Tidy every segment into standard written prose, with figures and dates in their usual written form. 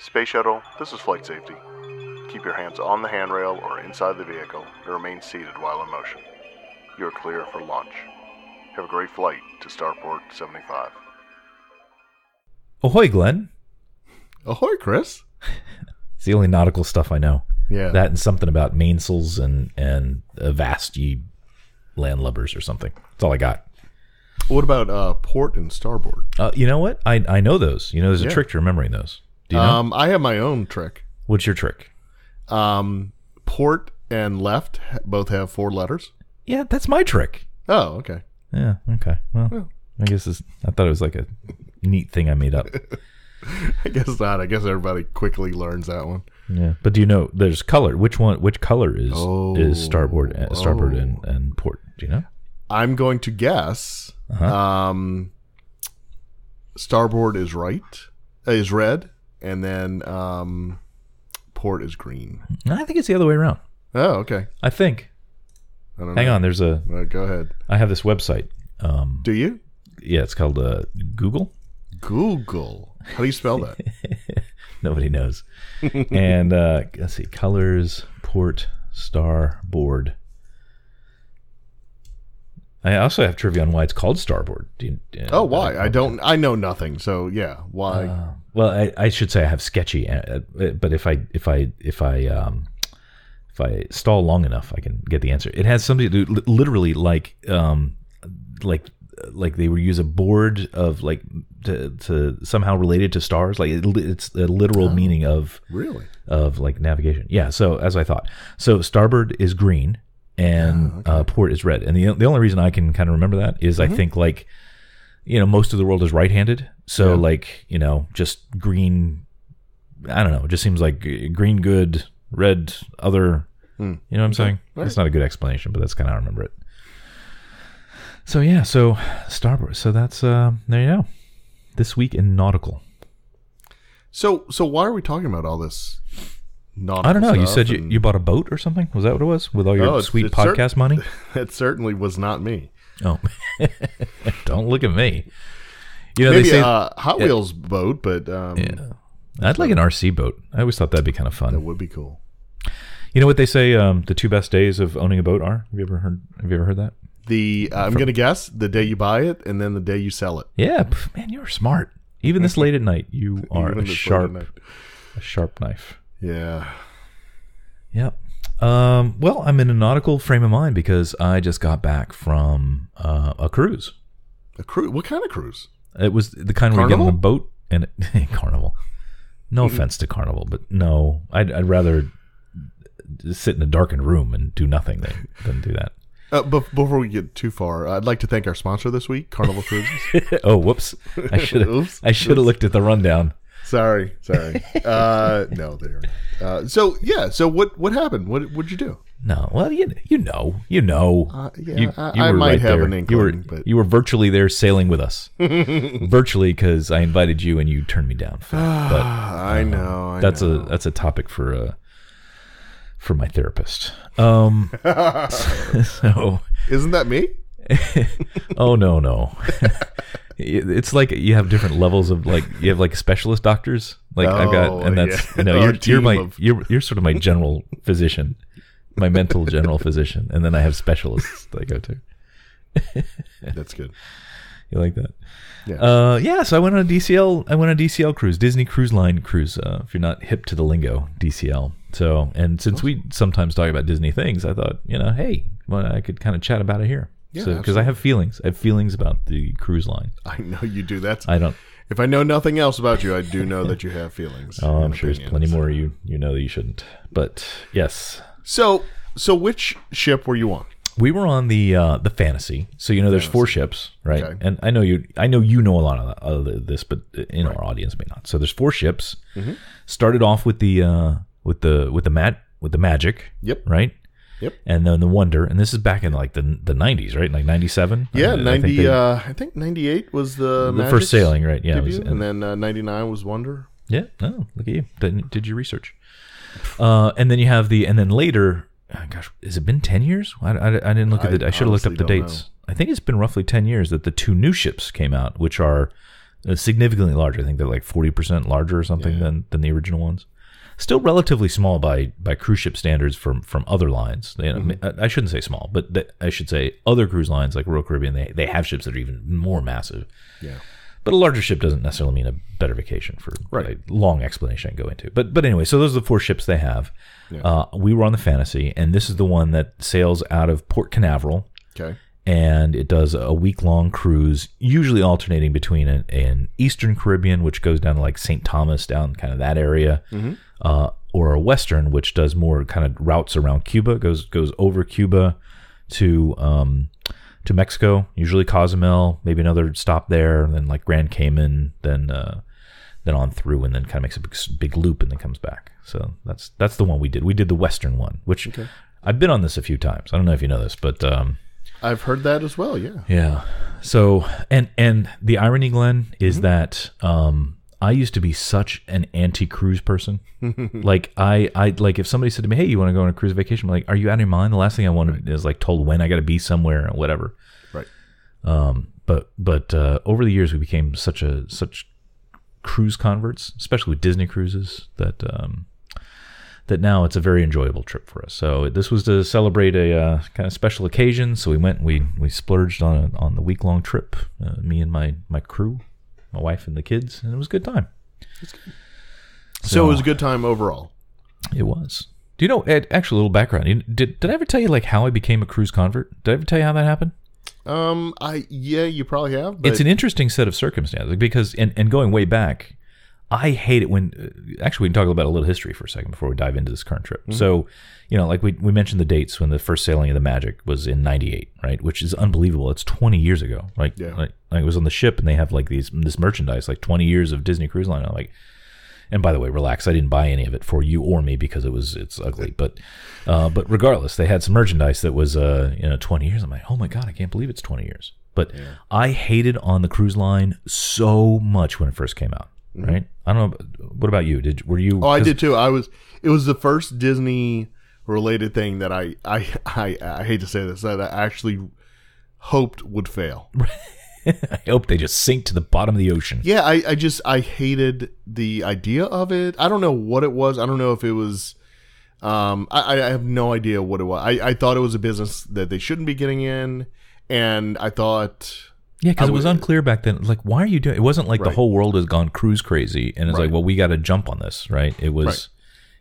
Space Shuttle, this is flight safety. Keep your hands on the handrail or inside the vehicle and remain seated while in motion. You are clear for launch. Have a great flight to Starport 75. Ahoy, Glenn. Ahoy, Chris. It's the only nautical stuff I know. Yeah. That and something about mainsails and Avasti landlubbers or something. That's all I got. What about port and starboard? You know what? I know those. You know, there's a trick to remembering those. Do you know? I have my own trick. What's your trick? Port and left both have 4 letters. Yeah, that's my trick. Oh, okay. Yeah, okay. Well, I guess I thought it was like a neat thing I made up. I guess not. I guess everybody quickly learns that one. Yeah, but do you know there's color? Which color is starboard and port? Do you know? I'm going to guess. Starboard is red, and then port is green. I think it's the other way around. Oh, okay. I think. I don't know. Hang on, there's a. Go ahead. I have this website. Do you? Yeah, it's called Google. Google. How do you spell that? Nobody knows. And let's see, colors, port, starboard. I also have trivia on why it's called starboard. Why? I know nothing. So yeah, why? Well, I should say I have sketchy, but if I stall long enough, I can get the answer. It has something to do literally like they would use a board of like to somehow related to stars. Like it's a literal meaning of like navigation. Yeah. So as I thought, so starboard is green and port is red. And the only reason I can kind of remember that is I think like, most of the world is right-handed. So like, just green, I don't know. It just seems like green good, red other, you know what I'm saying? Right. That's not a good explanation, but that's kind of how I remember it. So yeah, so starboard. So that's there you go. This week in nautical. So why are we talking about all this nautical I don't know. You stuff? said you bought a boat or something? Was that what it was? With all your sweet podcast money? It certainly was not me. Oh, don't look at me. Maybe they say Hot Wheels boat, but I'd like an RC boat. I always thought that'd be kind of fun. That would be cool. You know what they say? The 2 best days of owning a boat are? Have you ever heard that? I'm going to guess the day you buy it and then the day you sell it. Yeah, man, you're smart. Even this late at night, you are a sharp knife. Yeah. Yep. Well, I'm in a nautical frame of mind because I just got back from a cruise. A cruise? What kind of cruise? It was the kind where you get on a boat and Carnival. No offense to Carnival, but no, I'd rather sit in a darkened room and do nothing than do that. Before we get too far, I'd like to thank our sponsor this week, Carnival Cruises. Oh, whoops! I should have looked at the rundown. Sorry. No, there. So what happened? What'd you do? No, well, you know. You I might right have there. an inkling, but you were virtually there sailing with us, virtually because I invited you and you turned me down. But I know. That's a topic for my therapist. So isn't that me? Oh no. It's like you have different levels of like you have like specialist doctors. Like I've got, and that's you're sort of my general physician, my mental general physician, and then I have specialists that I go to. That's good. You like that? Yeah. So I went on a DCL cruise, Disney Cruise Line cruise. If you're not hip to the lingo, DCL. So, and since we sometimes talk about Disney things, I thought, hey, well, I could kind of chat about it here. Yeah, because I have feelings. I have feelings about the cruise line. I know you do. I don't. If I know nothing else about you, I do know that you have feelings. Oh, I'm sure there's plenty more you know that you shouldn't. But yes. So which ship were you on? We were on the Fantasy. So there's 4 ships, right? Okay. And I know you know a lot of this, but our audience may not. So there's 4 ships. Mm-hmm. Started off with the Magic. Yep. Right. Yep. And then the Wonder, and this is back in like the 90s, right? Like 97. Yeah, 90. I think 98 was the first sailing, right? Yeah, debut, and then 99 was Wonder. Yeah. Oh, look at you. Did your research? And then you have and then later. Gosh, has it been 10 years? I didn't look at I should have looked up the dates. Know. I think it's been roughly 10 years that the 2 new ships came out, which are significantly larger. I think they're like 40% larger or something than the original ones. Still relatively small by cruise ship standards from other lines. I shouldn't say small, but I should say other cruise lines like Royal Caribbean, they have ships that are even more massive. Yeah. But a larger ship doesn't necessarily mean a better vacation for a long explanation I can go into. But anyway, so those are the 4 ships they have. Yeah. We were on the Fantasy, and this is the one that sails out of Port Canaveral. Okay. And it does a week-long cruise, usually alternating between an Eastern Caribbean, which goes down to like St. Thomas, down kind of that area, or a Western, which does more kind of routes around Cuba, goes over Cuba to Mexico, usually Cozumel, maybe another stop there, and then like Grand Cayman, then on through, and then kind of makes a big loop and then comes back. So that's the one we did. We did the Western one, which I've been on this a few times. I don't know if you know this, but I've heard that as well. Yeah. Yeah. So and the irony, Glenn, is that I used to be such an anti-cruise person. Like I like if somebody said to me, "Hey, you want to go on a cruise vacation?" I'm like, "Are you out of your mind?" The last thing I wanted is like told when I got to be somewhere or whatever. Right. But over the years we became such cruise converts, especially with Disney cruises, that now it's a very enjoyable trip for us. So this was to celebrate a kind of special occasion. So we went and we splurged on the week-long trip, me and my crew, my wife and the kids, and it was a good time. So it was a good time overall. It was. Do you know, Ed, actually a little background. Did I ever tell you like how I became a cruise convert? Did I ever tell you how that happened? You probably have. But... It's an interesting set of circumstances because, and going way back, I hate it when, actually we can talk about a little history for a second before we dive into this current trip. So, like we mentioned the dates when the first sailing of the Magic was in 98, right? Which is unbelievable. It's 20 years ago, right? Yeah. Like it was on the ship and they have like this merchandise, like 20 years of Disney Cruise Line. I'm like, and by the way, relax, I didn't buy any of it for you or me because it's ugly. But regardless, they had some merchandise that was 20 years. I'm like, oh my God, I can't believe it's 20 years. But I hated on the cruise line so much when it first came out. Right? I don't know. What about you? Were you? Oh, I did too. It was the first Disney related thing that I hate to say this, that I actually hoped would fail. I hope they just sink to the bottom of the ocean. Yeah, I hated the idea of it. I don't know what it was. I don't know if it was. I have no idea what it was. I thought it was a business that they shouldn't be getting in, and I thought. Yeah, because it was unclear back then. Like, why are you doing? It wasn't like the whole world has gone cruise crazy, and it's like, well, we got to jump on this, right? It was.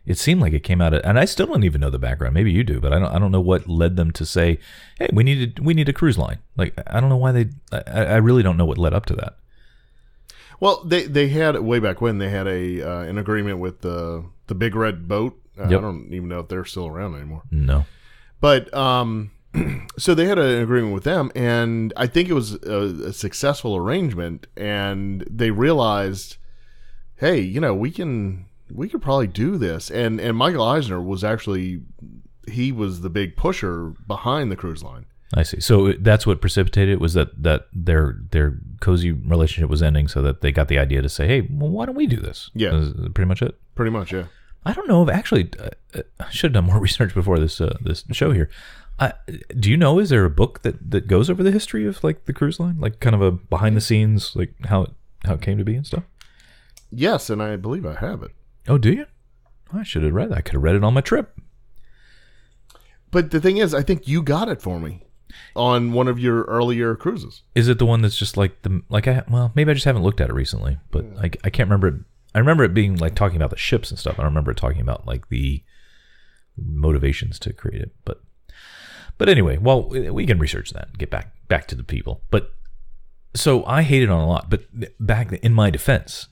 It seemed like it came out of, and I still don't even know the background. Maybe you do, but I don't know what led them to say, "Hey, we need a cruise line." Like, I don't know why they. I really don't know what led up to that. Well, they had way back when they had an agreement with the Big Red Boat. I don't even know if they're still around anymore. No, but so they had an agreement with them, and I think it was a successful arrangement. And they realized, hey, we could probably do this. And Michael Eisner was actually, he was the big pusher behind the cruise line. I see. So that's what precipitated it, was that their cozy relationship was ending, so that they got the idea to say, hey, well, why don't we do this? Yeah. Is pretty much it? Pretty much, yeah. I don't know if actually, I should have done more research before this show here. Do you know, is there a book that goes over the history of like the cruise line, like kind of a behind the scenes, like how it came to be and stuff? Yes, and I believe I have it. Oh, do you? I should have read that. I could have read it on my trip. But the thing is, I think you got it for me on one of your earlier cruises. Is it the one that's just like maybe I just haven't looked at it recently, but I can't remember it. I remember it being like talking about the ships and stuff. I don't remember it talking about like the motivations to create it, But anyway, well, we can research that and get back to the people. But so I hated on a lot, but back in my defense,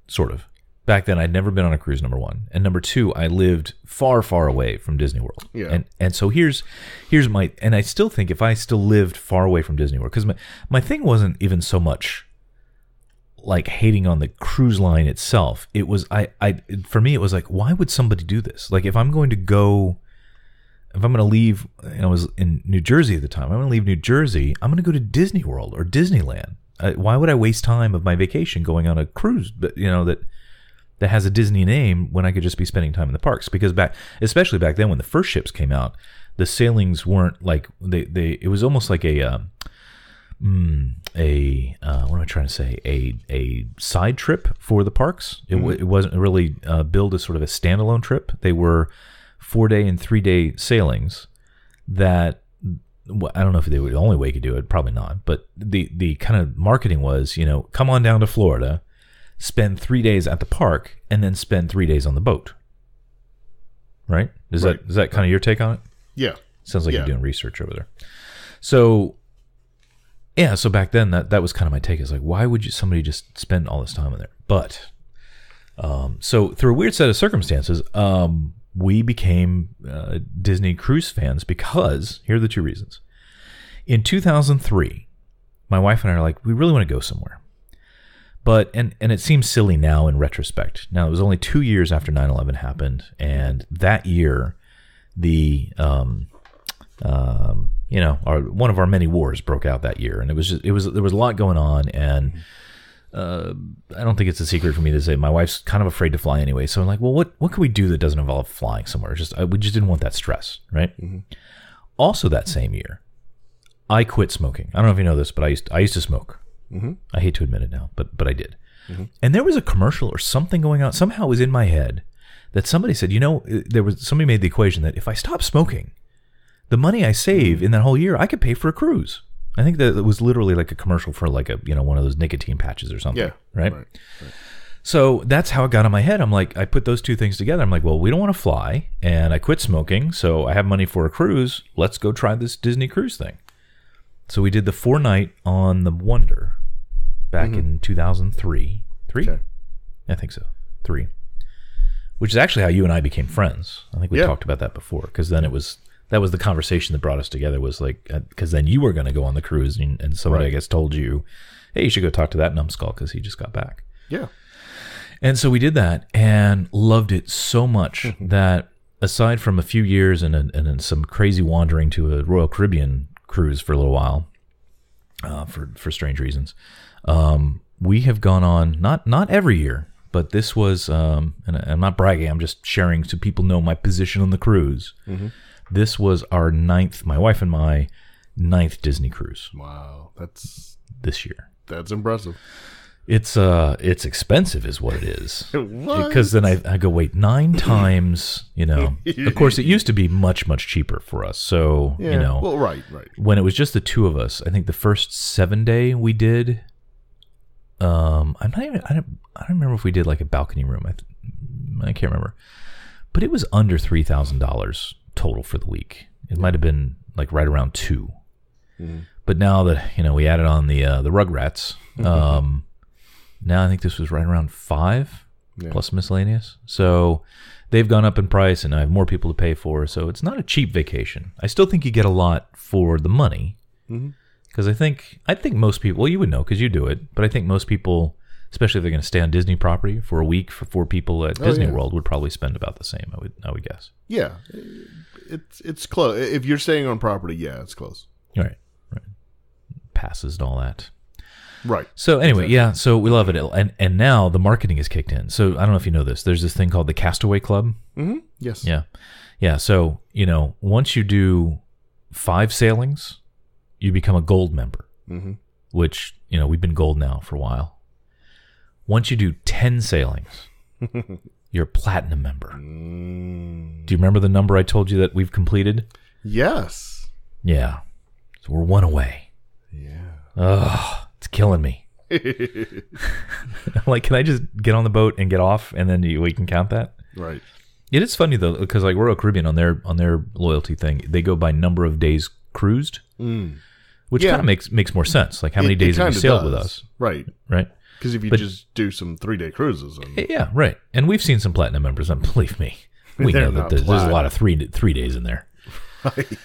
sort of, back then I'd never been on a cruise, number one. And number two, I lived far, far away from Disney World. Yeah. And so here's my, and I still think if I still lived far away from Disney World, because my thing wasn't even so much like hating on the cruise line itself. It was, for me, it was like, why would somebody do this? Like if I'm going to leave, I was in New Jersey at the time. I'm going to leave New Jersey. I'm going to go to Disney World or Disneyland. Why would I waste time of my vacation going on a cruise, that has a Disney name when I could just be spending time in the parks? Because especially back then when the first ships came out, the sailings weren't like it was almost like what am I trying to say? A side trip for the parks. It wasn't really billed as sort of a standalone trip. They were 4-day and 3-day sailings that, I don't know if they were the only way you could do it, probably not. But the kind of marketing was, come on down to Florida, spend 3 days at the park, and then spend 3 days on the boat. Right? Is that kind of your take on it? Yeah. Sounds like you're doing research over there. So, yeah, so back then that was kind of my take. It's like, why would somebody just spend all this time in there? But, so through a weird set of circumstances, we became Disney cruise fans because, here are the two reasons. In 2003, my wife and I are like, we really want to go somewhere. But, and it seems silly now in retrospect. Now, it was only 2 years after 9/11 happened, and that year, one of our many wars broke out that year, and there was a lot going on, and I don't think it's a secret for me to say my wife's kind of afraid to fly anyway. So I'm like, well, what can we do that doesn't involve flying somewhere? We just didn't want that stress, right? Mm-hmm. Also, that same year, I quit smoking. I don't know if you know this, but I used to smoke. Mm-hmm. I hate to admit it now, but I did. Mm-hmm. And there was a commercial or something going on. Somehow it was in my head that somebody said, somebody made the equation that if I stop smoking, the money I save in that whole year, I could pay for a cruise. I think that it was literally like a commercial for like one of those nicotine patches or something. Yeah. Right? So that's how it got in my head. I'm like, I put those two things together. I'm like, well, we don't want to fly, and I quit smoking, so I have money for a cruise. Let's go try this Disney cruise thing. So we did the 4-night on the Wonder back in 2003. 3? Okay. I think so. 3. Which is actually how you and I became friends. I think we talked about that before, because then that was the conversation that brought us together, was like, because then you were going to go on the cruise, and somebody, I guess, told you, hey, you should go talk to that numbskull because he just got back. Yeah. And so we did that and loved it so much that aside from a few years and some crazy wandering to a Royal Caribbean cruise for a little while, for strange reasons, we have gone on, not every year, but this was, and I'm not bragging, I'm just sharing so people know my position on the cruise. Mm-hmm. This was our 9th, my wife and my 9th Disney cruise. Wow, that's this year. That's impressive. It's expensive is what it is. What? Because then I go, wait, 9 times, of course it used to be much, much cheaper for us. So, well, right. When it was just the two of us, I think the first 7-day we did, I don't remember if we did like a balcony room. I can't remember, but it was under $3,000 total for the week. It might have been like right around 2. Mm-hmm. But now that, we added on the Rugrats, now I think this was right around 5 plus miscellaneous. So they've gone up in price, and I have more people to pay for. So it's not a cheap vacation. I still think you get a lot for the money, because I think most people, well, you would know because you do it, but I think most people, especially if they're going to stay on Disney property for a week for 4 people at Disney World, would probably spend about the same. I would guess. Yeah, it's close. If you're staying on property, it's close. Right. Passes and all that. Right. So anyway, so we love it. And now the marketing is kicked in. So I don't know if you know this. There's this thing called the Castaway Club. Mm-hmm. Yes. Yeah. So, once you do 5 sailings, you become a gold member, which, we've been gold now for a while. Once you do 10 sailings, you're a platinum member. Do you remember the number I told you that we've completed? Yes. Yeah. So we're 1 away. Yeah. Ugh, it's killing me. I'm like, can I just get on the boat and get off, and then we can count that? Right. It is funny though, because like Royal Caribbean on their loyalty thing, they go by number of days cruised, which kind of makes more sense. Like how many days have you sailed with us? Right. Because if you just do some 3-day cruises, yeah, right. And we've seen some platinum members, and believe me, we know that there's a lot of 3 days in there. Right.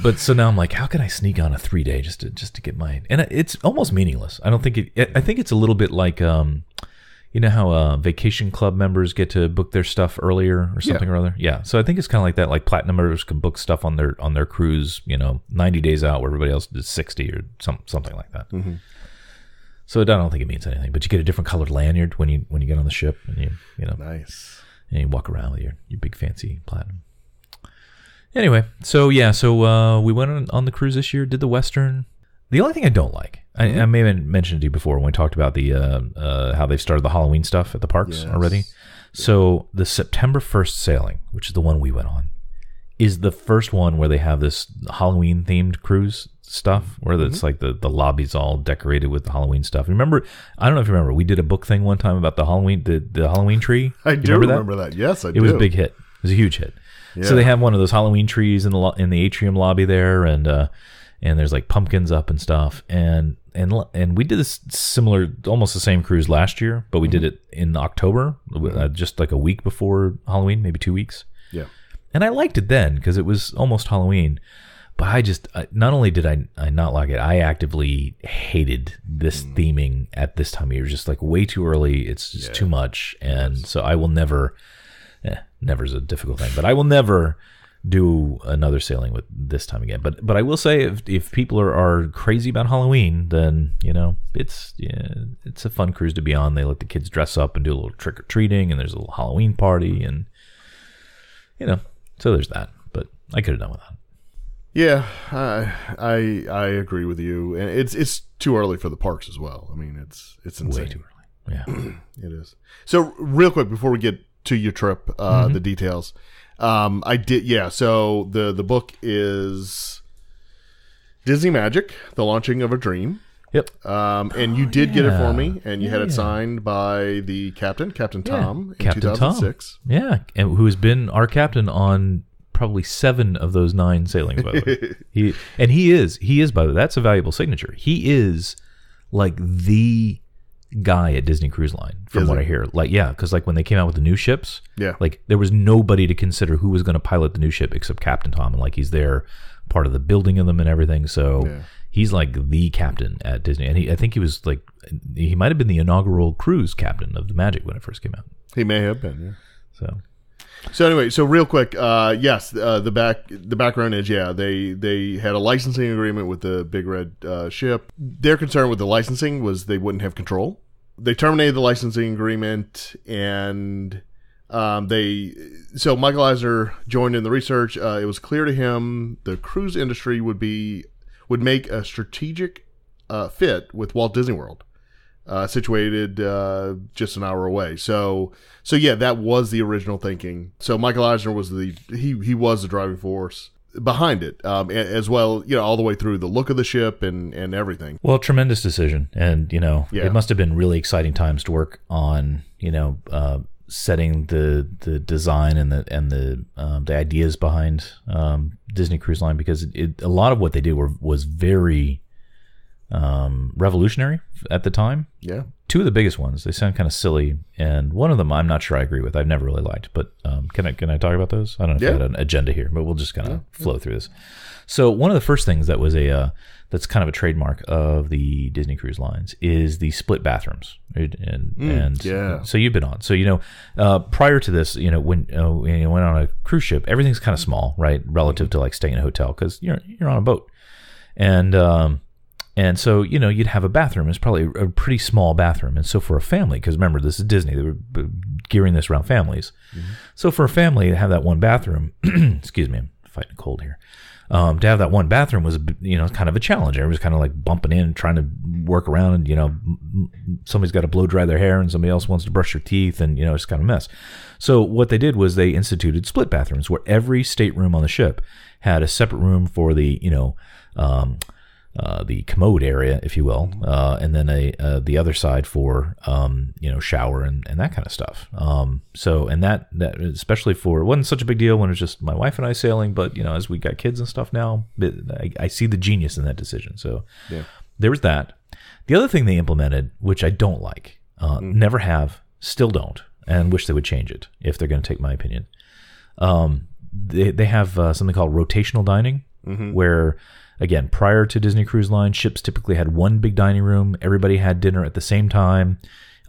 But so now I'm like, how can I sneak on a 3-day just to get mine? And it's almost meaningless. I don't think I think it's a little bit like, how vacation club members get to book their stuff earlier or something or other. Yeah. So I think it's kind of like that. Like platinum members can book stuff on their cruise, 90 days out, where everybody else does 60 or something like that. Mm-hmm. So I don't think it means anything. But you get a different colored lanyard when you get on the ship, and you nice, and you walk around with your big fancy platinum. Anyway, so we went on the cruise this year, did the Western. The only thing I don't like, I may have mentioned to you before when we talked about the how they've started the Halloween stuff at the parks already. Yeah. So the September 1st sailing, which is the one we went on, is the first one where they have this Halloween themed cruise stuff where it's like the lobby's all decorated with the Halloween stuff. Remember, I don't know if you remember, we did a book thing one time about the Halloween tree. I do remember that. Yes, I do. It was a big hit. It was a huge hit. Yeah. So they have one of those Halloween trees in the atrium lobby there, and there's like pumpkins up and stuff. And we did this similar, almost the same cruise last year, but we did it in October, just like a week before Halloween, maybe 2 weeks. Yeah. And I liked it then because it was almost Halloween. But I just, not only did I not like it, I actively hated this theming at this time of year. Just like way too early. It's just too much. And so I will never, never is a difficult thing, but I will never do another sailing with this time again. But I will say if people are crazy about Halloween, then, it's a fun cruise to be on. They let the kids dress up and do a little trick or treating, and there's a little Halloween party, and, so there's that. But I could have done without. Yeah, I agree with you, and it's too early for the parks as well. I mean, it's insane. Way too early. Yeah, it is. So real quick before we get to your trip, the details. I did. Yeah. So the book is Disney Magic: The Launching of a Dream. Yep. And you did get it for me, and you had it signed by the Captain Tom, in 2006. Tom. Yeah, and who has been our captain on probably 7 of those 9 sailings, by the way. He is, by the way, that's a valuable signature. He is like the guy at Disney Cruise Line, from what I hear. Like, yeah, because like when they came out with the new ships, like there was nobody to consider who was going to pilot the new ship except Captain Tom, and like he's there, part of the building of them and everything. So he's like the captain at Disney, and I think he was like, he might have been the inaugural cruise captain of the Magic when it first came out. He may have been, yeah. So anyway, so real quick, yes, the background is, they had a licensing agreement with the Big Red ship. Their concern with the licensing was they wouldn't have control. They terminated the licensing agreement, and so Michael Eisner joined in the research. It was clear to him the cruise industry would make a strategic fit with Walt Disney World. Situated just an hour away. So yeah, that was the original thinking. So Michael Eisner was he was the driving force behind it, as well, all the way through the look of the ship and everything. Well, tremendous decision, and it must have been really exciting times to work on, setting the design and the ideas behind Disney Cruise Line, because a lot of what they did was very revolutionary at the time. Yeah. 2 of the biggest ones, they sound kind of silly, and one of them I'm not sure I agree with. I've never really liked, but can I talk about those? I don't know if I had an agenda here, but we'll just kind of flow through this. So one of the first things that was that's kind of a trademark of the Disney Cruise Lines is the split bathrooms, right? So you've been on. So prior to this, when you went on a cruise ship, everything's kind of small, right, relative to like staying in a hotel, because you're on a boat, and so, you'd have a bathroom. It's probably a pretty small bathroom. And so for a family, because remember, this is Disney, they were gearing this around families. So for a family to have that one bathroom, excuse me, I'm fighting a cold here. To have that one bathroom was, kind of a challenge. Everyone was kind of like bumping in, trying to work around, and, somebody's got to blow dry their hair and somebody else wants to brush their teeth, and, it's kind of a mess. So what they did was they instituted split bathrooms where every stateroom on the ship had a separate room for the, the commode area, if you will, and then the other side for shower and that kind of stuff. So that especially for, it wasn't such a big deal when it was just my wife and I sailing, but as we got kids and stuff now, I see the genius in that decision. So there was that. The other thing they implemented, which I don't like, never have, still don't, and wish they would change it if they're going to take my opinion. They have something called rotational dining, where, again, prior to Disney Cruise Line, ships typically had one big dining room. Everybody had dinner at the same time.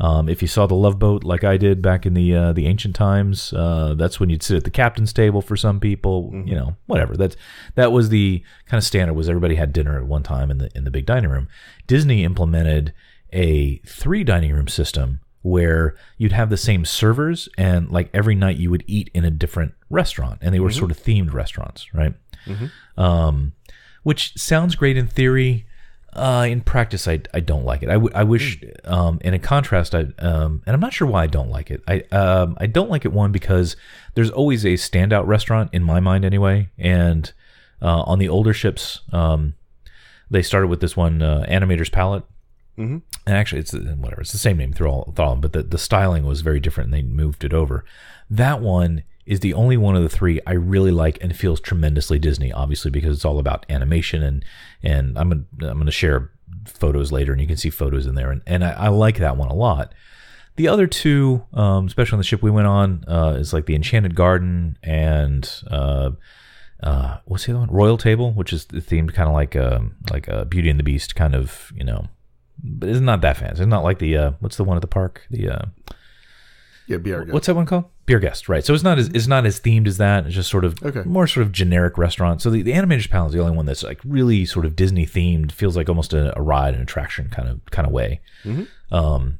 If you saw the Love Boat like I did back in the ancient times, that's when you'd sit at the captain's table for some people. Whatever. That was the kind of standard, was everybody had dinner at one time in the big dining room. Disney implemented a 3 dining room system where you'd have the same servers, and like every night you would eat in a different restaurant, and they were sort of themed restaurants, right? Which sounds great in theory. In practice, I don't like it. I wish, and in contrast, and I'm not sure why I don't like it. I don't like it, one, because there's always a standout restaurant in my mind anyway, and on the older ships, they started with this one, Animator's Palette. Mm-hmm. And actually, it's the same name through all of them, but the styling was very different, and they moved it over. That one is the only one of the three I really like and feels tremendously Disney, obviously, because it's all about animation, and I'm going to share photos later, and you can see photos in there, and I like that one a lot. The other two, especially on the ship we went on, is like the Enchanted Garden and what's the other one? Royal Table, which is themed kind of like a Beauty and the Beast kind of, but it's not that fancy. It's not like the what's the one at the park? Yeah, Be Our Guest. What's that one called? Be Our Guest, right? So it's not as themed as that. It's just sort of more sort of generic restaurant. So the Animator's Palette is the only one that's like really sort of Disney themed. Feels like almost a ride, an attraction kind of way. Mm-hmm.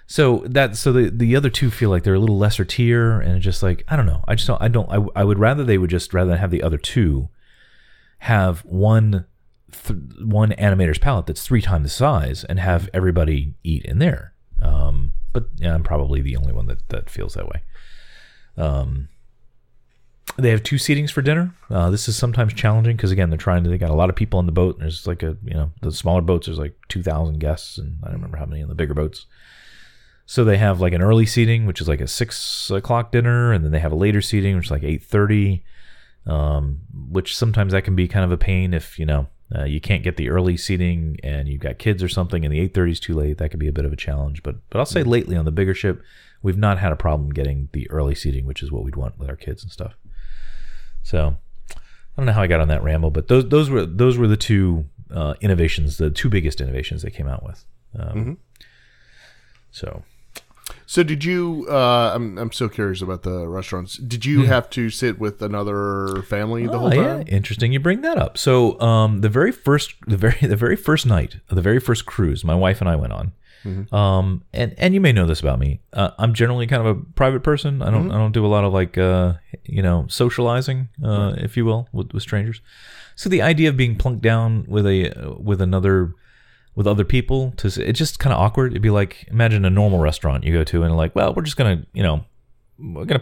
So the other two feel like they're a little lesser tier, and it's just like I don't know. I would rather they would just rather than have the other two have one Animator's Palette that's 3 times the size and have everybody eat in there. But yeah, I'm probably the only one that feels that way. They have 2 seatings for dinner. This is sometimes challenging because again, they got a lot of people on the boat. And there's like the smaller boats, there's like 2,000 guests, and I don't remember how many on the bigger boats. So they have like an early seating, which is like a 6 o'clock dinner, and then they have a later seating, which is like 8:30. Which sometimes that can be kind of a pain if you can't get the early seating and you've got kids or something, and the 8:30 is too late. That could be a bit of a challenge. But I'll say lately on the bigger ship, we've not had a problem getting the early seating, which is what we'd want with our kids and stuff. So I don't know how I got on that ramble, but those were the 2 innovations, the 2 biggest innovations they came out with. So did you? I'm so curious about the restaurants. Did you have to sit with another family the whole time? Yeah, interesting. You bring that up. So the very first night of the very first cruise, my wife and I went on. Mm-hmm. And you may know this about me. I'm generally kind of a private person. I don't do a lot of like socializing, if you will, with strangers. So the idea of being plunked down with other people, it's just kind of awkward. It'd be like, imagine a normal restaurant you go to and like, well, we're just gonna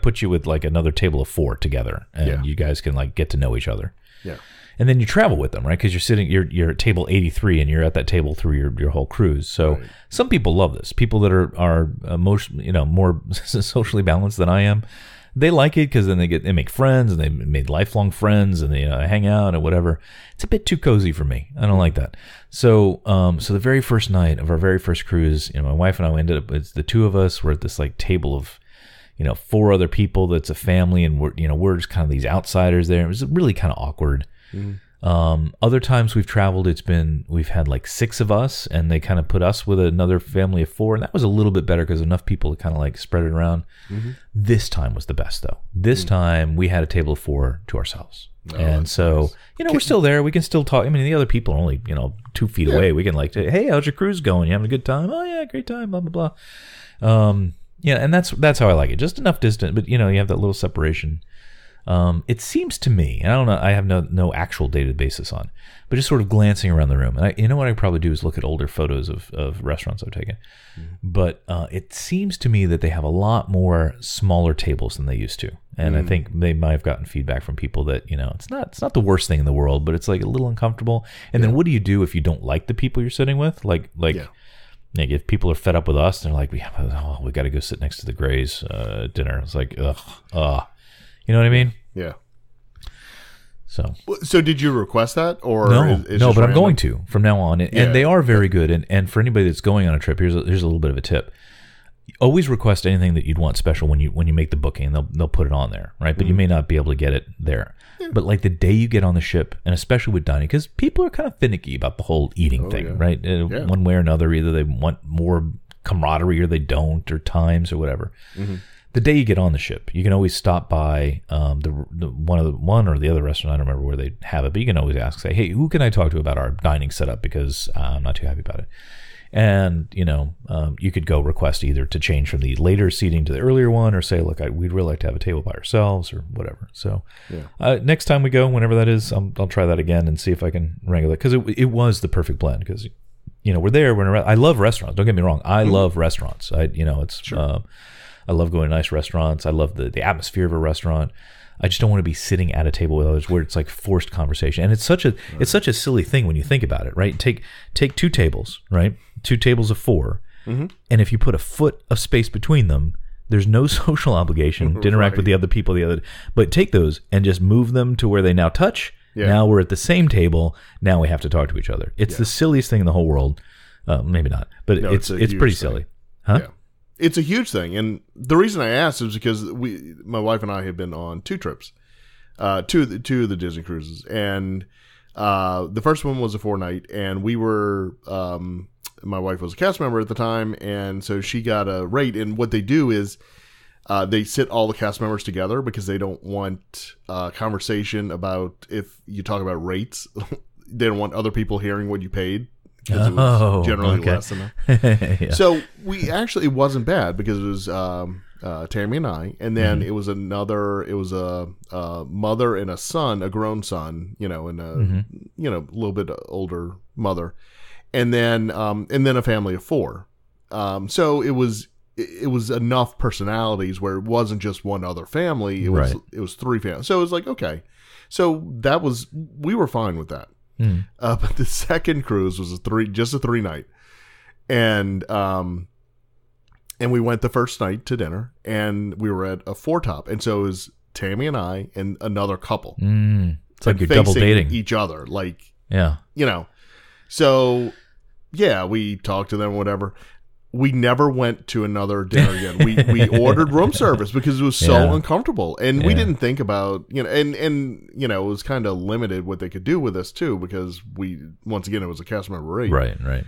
put you with like another table of 4 together, and you guys can like get to know each other. Yeah. And then you travel with them, right? Because you're at table 83, and you're at that table through your whole cruise. So some people love this. People that are more socially balanced than I am, they like it because then they make friends, and they made lifelong friends, and they hang out and whatever. It's a bit too cozy for me. I don't like that. So the very first night of our very first cruise, my wife and I ended up, it's the 2 of us. We're at this like table of 4 other people that's a family, and we're just kind of these outsiders there. It was really kind of awkward. Mm-hmm. Other times we've traveled, we've had like 6 of us, and they kind of put us with another family of 4, and that was a little bit better because enough people to kind of like spread it around. Mm-hmm. This time was the best though. This time we had a table of 4 to ourselves. And so, nice. We're still there. We can still talk. I mean, the other people are only, 2 feet away. We can like, hey, how's your cruise going? You having a good time? Oh yeah, great time, blah, blah, blah. And that's how I like it. Just enough distance, but you have that little separation. It seems to me, and I don't know, I have no actual data basis on, but just sort of glancing around the room. And what I probably do is look at older photos of restaurants I've taken. Mm-hmm. But it seems to me that they have a lot more smaller tables than they used to. And I think they might have gotten feedback from people that, it's not the worst thing in the world, but it's like a little uncomfortable. And then what do you do if you don't like the people you're sitting with? Like if people are fed up with us, they're like, we got to go sit next to the Grays dinner. It's like, ugh. You know what I mean? Yeah. So did you request that, or no? But I'm going to from now on, and they are very good. And for anybody that's going on a trip, here's a little bit of a tip: always request anything that you'd want special when you make the booking. They'll put it on there, right? But you may not be able to get it there. Yeah. But like the day you get on the ship, and especially with dining, because people are kind of finicky about the whole eating thing, right? One way or another, either they want more camaraderie or they don't, or times or whatever. Mm-hmm. The day you get on the ship, you can always stop by the one or the other restaurant. I don't remember where they have it, but you can always ask, say, hey, who can I talk to about our dining setup, because I'm not too happy about it. And you could go request either to change from the later seating to the earlier one, or say, look, we'd really like to have a table by ourselves, or whatever. So next time we go, whenever that is, I'll try that again and see if I can wrangle it, because it was the perfect blend. Because we're there. I love restaurants. Don't get me wrong. I love restaurants. I love going to nice restaurants. I love the atmosphere of a restaurant. I just don't want to be sitting at a table with others where it's like forced conversation. And it's such a silly thing when you think about it, right? Take 2 tables, right? 2 tables of 4. Mm-hmm. And if you put a foot of space between them, there's no social obligation to interact with the other people. But take those and just move them to where they now touch. Yeah. Now we're at the same table. Now we have to talk to each other. It's the silliest thing in the whole world. Maybe not, but it's pretty silly. Huh? Yeah. It's a huge thing. And the reason I asked is because my wife and I have been on 2 trips, two of the Disney cruises. And the first one was a 4-night, and we were, my wife was a cast member at the time, and so she got a rate. And what they do is they sit all the cast members together because they don't want conversation about if you talk about rates. They don't want other people hearing what you paid. Because it was generally less than that. Yeah. So it wasn't bad because it was Tammy and I, and then it was a mother and a son, a grown son, and a little bit older mother, and then a family of 4. So it was enough personalities where it wasn't just one other family. It was 3 families. So it was like, okay. So we were fine with that. But the second cruise was just a 3-night, and we went the first night to dinner, and we were at a 4-top, and so it was Tammy and I and another couple. It's like you're double dating each other, So we talked to them, whatever. We never went to another dinner again. We ordered room service because it was so uncomfortable, and we didn't think about and it was kind of limited what they could do with us too, because once again it was a cast member rate, right.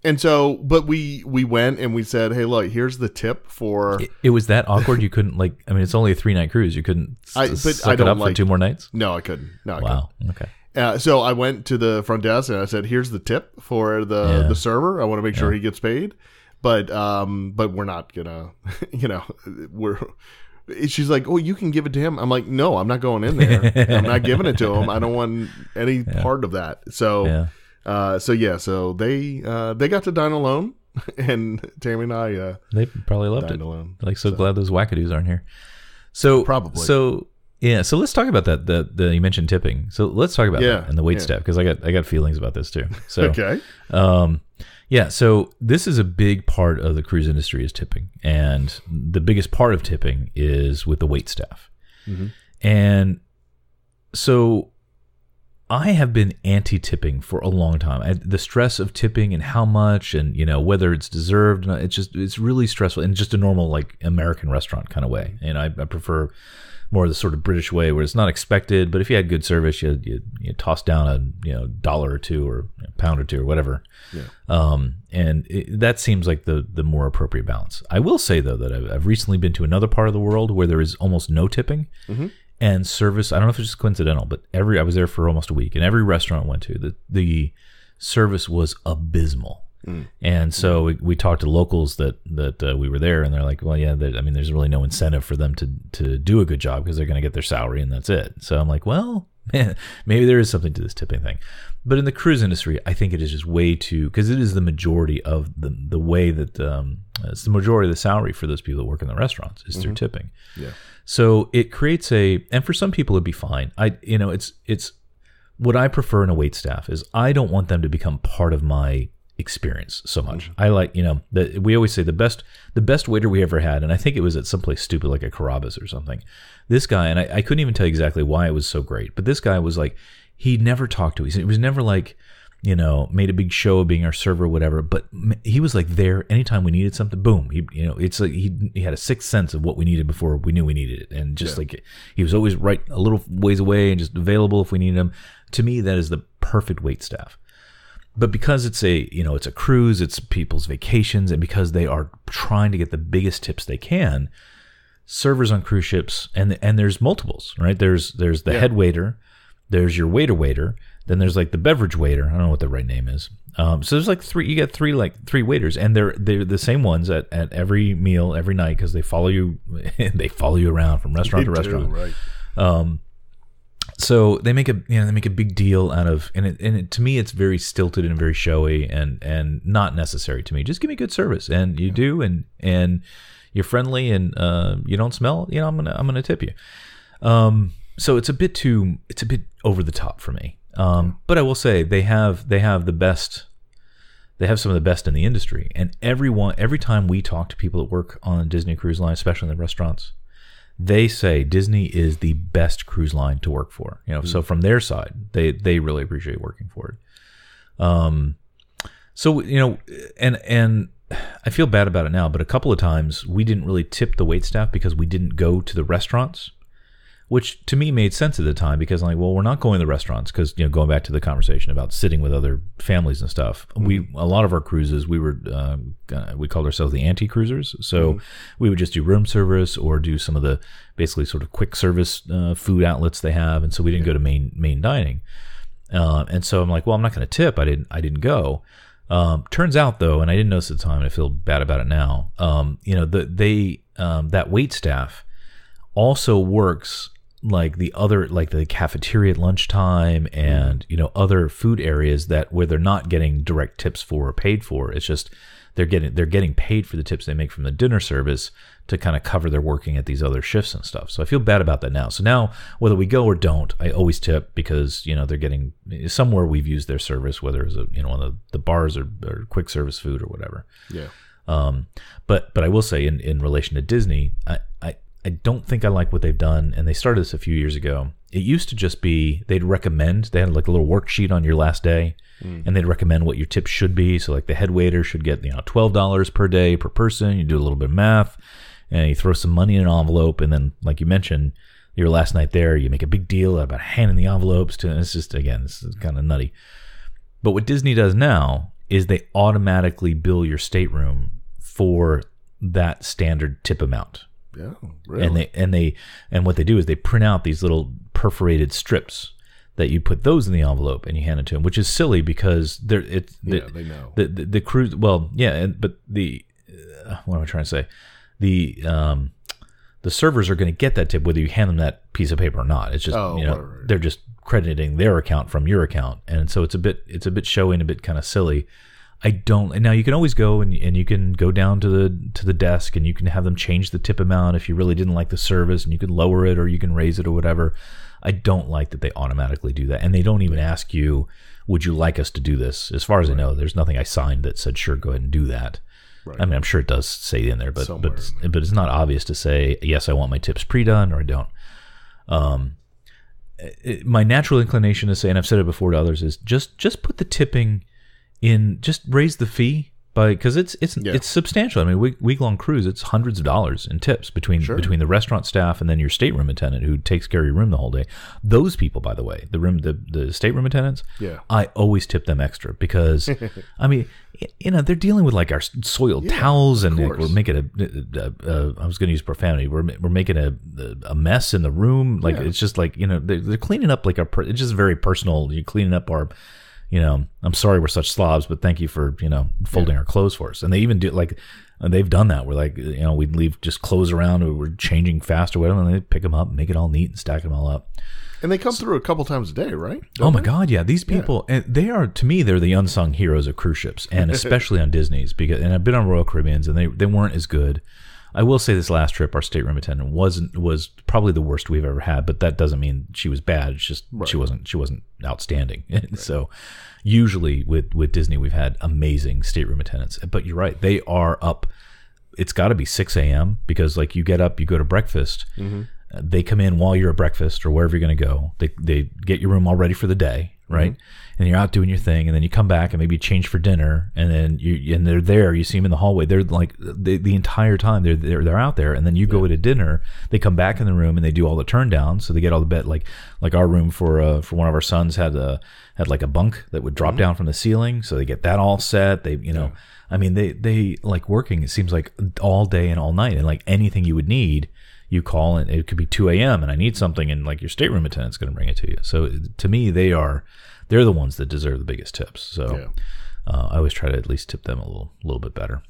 And so, but we went and we said, hey, look, here's the tip for. It was that awkward. You couldn't it's only a 3-night cruise. You couldn't suck it up for 2 more nights. No, I couldn't. Wow. Okay. So I went to the front desk and I said, here's the tip for the server. I want to make sure he gets paid. But we're not gonna, she's like, oh, you can give it to him. I'm like, no, I'm not going in there. I'm not giving it to him. I don't want any part of that. So, so they got to dine alone, and Tammy and I, they probably loved it. Alone. Like, so glad those wackadoos aren't here. So probably. So let's talk about that. You mentioned tipping. So let's talk about that and the wait staff, because I got feelings about this too. So okay. So this is a big part of the cruise industry is tipping, and the biggest part of tipping is with the wait staff. Mm-hmm. And so I have been anti-tipping for a long time. The stress of tipping and how much, and whether it's deserved, it's really stressful in just a normal like American restaurant kind of way. And I prefer more of the sort of British way where it's not expected, but if you had good service, you toss down a dollar or two or a pound or two or whatever. Yeah. That seems like the more appropriate balance. I will say though that I've recently been to another part of the world where there is almost no tipping, and service. I don't know if it's just coincidental, but I was there for almost a week, and every restaurant I went to, the service was abysmal. And so we talked to locals that we were there, and they're like, well, yeah, there's really no incentive for them to do a good job because they're going to get their salary and that's it. So I'm like, well, man, maybe there is something to this tipping thing. But in the cruise industry, I think it is just way too, because it is the majority of the way that it's the majority of the salary for those people that work in the restaurants is through tipping. Yeah. So it creates and for some people it'd be fine. It's what I prefer in a wait staff is I don't want them to become part of my experience so much. I like, that we always say the best waiter we ever had, and I think it was at someplace stupid like a Carrabba's or something. This guy, and I couldn't even tell you exactly why it was so great, but this guy was like, he never talked to us. It was never like, made a big show of being our server or whatever, but he was like there anytime we needed something, boom. It's like he had a sixth sense of what we needed before we knew we needed it. And just like, he was always right a little ways away and just available if we needed him. To me, that is the perfect wait staff. But because it's it's a cruise, it's people's vacations, and because they are trying to get the biggest tips they can, servers on cruise ships, and there's multiples, right? There's the head waiter, there's your waiter, then there's like the beverage waiter. I don't know what the right name is. So there's like three waiters, and they're the same ones at every meal every night because they follow you around from restaurant to restaurant. Right. So they make a big deal out of, and to me it's very stilted and very showy and not necessary to me. Just give me good service, and you do, and you're friendly, and you don't smell. I'm gonna tip you. So it's a bit over the top for me. But I will say they have the best. They have some of the best in the industry, and every time we talk to people that work on Disney Cruise Line, especially in the restaurants, they say Disney is the best cruise line to work for. So from their side, they really appreciate working for it. So and I feel bad about it now, but a couple of times we didn't really tip the waitstaff because we didn't go to the restaurants, which to me made sense at the time, because I'm like, well, we're not going to the restaurants because, going back to the conversation about sitting with other families and stuff, a lot of our cruises, we called ourselves the anti-cruisers. So we would just do room service or do some of the basically sort of quick service food outlets they have. And so we didn't go to main dining. And so I'm like, well, I'm not going to tip. I didn't go. Turns out though, and I didn't notice at the time, and I feel bad about it now, that wait staff also works like the cafeteria at lunchtime and other food areas where they're not getting direct tips for or paid for. It's just they're getting paid for the tips they make from the dinner service to kind of cover their working at these other shifts and stuff. So I feel bad about that now. So now whether we go or don't, I always tip because they're getting somewhere we've used their service, whether it's one of the bars or quick service food or whatever. Yeah. But I will say in relation to Disney, I don't think I like what they've done, and they started this a few years ago. It used to just be they had like a little worksheet on your last day, and they'd recommend what your tip should be. So like the head waiter should get $12 per day per person. You do a little bit of math, and you throw some money in an envelope, and then like you mentioned, your last night there, you make a big deal about handing the envelopes to. And it's just, again, this is kind of nutty. But what Disney does now is they automatically bill your stateroom for that standard tip amount. Yeah, really. And what they do is they print out these little perforated strips that you put those in the envelope and you hand it to them, which is silly because they know the cruise. Well, yeah, but what am I trying to say? The servers are going to get that tip whether you hand them that piece of paper or not. It's just right. They're just crediting their account from your account, and so it's a bit showy and a bit kind of silly. Now you can always go and you can go down to the desk and you can have them change the tip amount if you really didn't like the service, and you can lower it or you can raise it or whatever. I don't like that they automatically do that, and they don't even ask you, would you like us to do this? As far as I know, there's nothing I signed that said sure, go ahead and do that. Right. I mean, I'm sure it does say in there, but it's not obvious to say yes, I want my tips pre-done or I don't. My natural inclination to say, and I've said it before to others, is just put the tipping in, just raise the fee because it's substantial. I mean, week-long cruise, it's hundreds of dollars in tips between the restaurant staff and then your stateroom attendant who takes care of your room the whole day. Those people, by the way, the stateroom attendants, I always tip them extra because I mean, they're dealing with like our soiled towels, and like, we're making I was going to use profanity. We're making a mess in the room. Like it's just like they're cleaning up like it's just very personal. You're cleaning up our. I'm sorry we're such slobs, but thank you for, folding our clothes for us. And they even do they've done that. We're like, we'd leave just clothes around or we're changing fast or whatever, and they pick them up, make it all neat and stack them all up. And they come through a couple times a day, right? Oh my God. Yeah. These people, and to me, they're the unsung heroes of cruise ships, and especially on Disney's and I've been on Royal Caribbean's and they weren't as good. I will say this last trip, our stateroom attendant was probably the worst we've ever had, but that doesn't mean she was bad. It's just she wasn't outstanding. Right. So usually with Disney, we've had amazing stateroom attendants. But you're right, they are up. It's got to be 6 a.m. because like you get up, you go to breakfast. Mm-hmm. They come in while you're at breakfast or wherever you're going to go. They get your room all ready for the day, right? Mm-hmm. And you're out doing your thing, and then you come back and maybe you change for dinner, and then they're there. You see them in the hallway. They're like the entire time they're out there, and then you go to dinner. They come back in the room and they do all the turn downs, so they get all the bed. Like our room for one of our sons had like a bunk that would drop down from the ceiling, so they get that all set. I mean they like working. It seems like all day and all night, and like anything you would need. You call and it could be 2 a.m. and I need something, and like your stateroom attendant's going to bring it to you. So to me, they're the ones that deserve the biggest tips. So I always try to at least tip them a little bit better.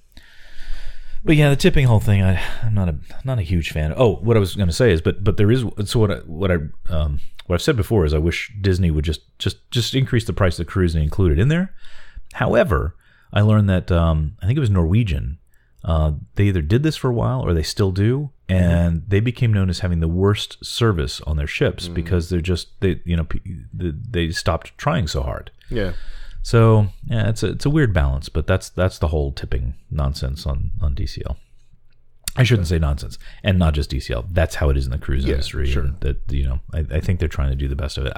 But yeah, the tipping whole thing, I'm not a huge fan. Oh, what I was going to say is, but there is, so what I've said before is I wish Disney would just increase the price of the cruise and include it in there. However, I learned that I think it was Norwegian. They either did this for a while or they still do, and they became known as having the worst service on their ships because they stopped trying so hard. Yeah. So yeah, it's a weird balance, but that's the whole tipping nonsense on DCL. I shouldn't say nonsense, and not just DCL. That's how it is in the cruise industry. Sure. And that I think they're trying to do the best of it.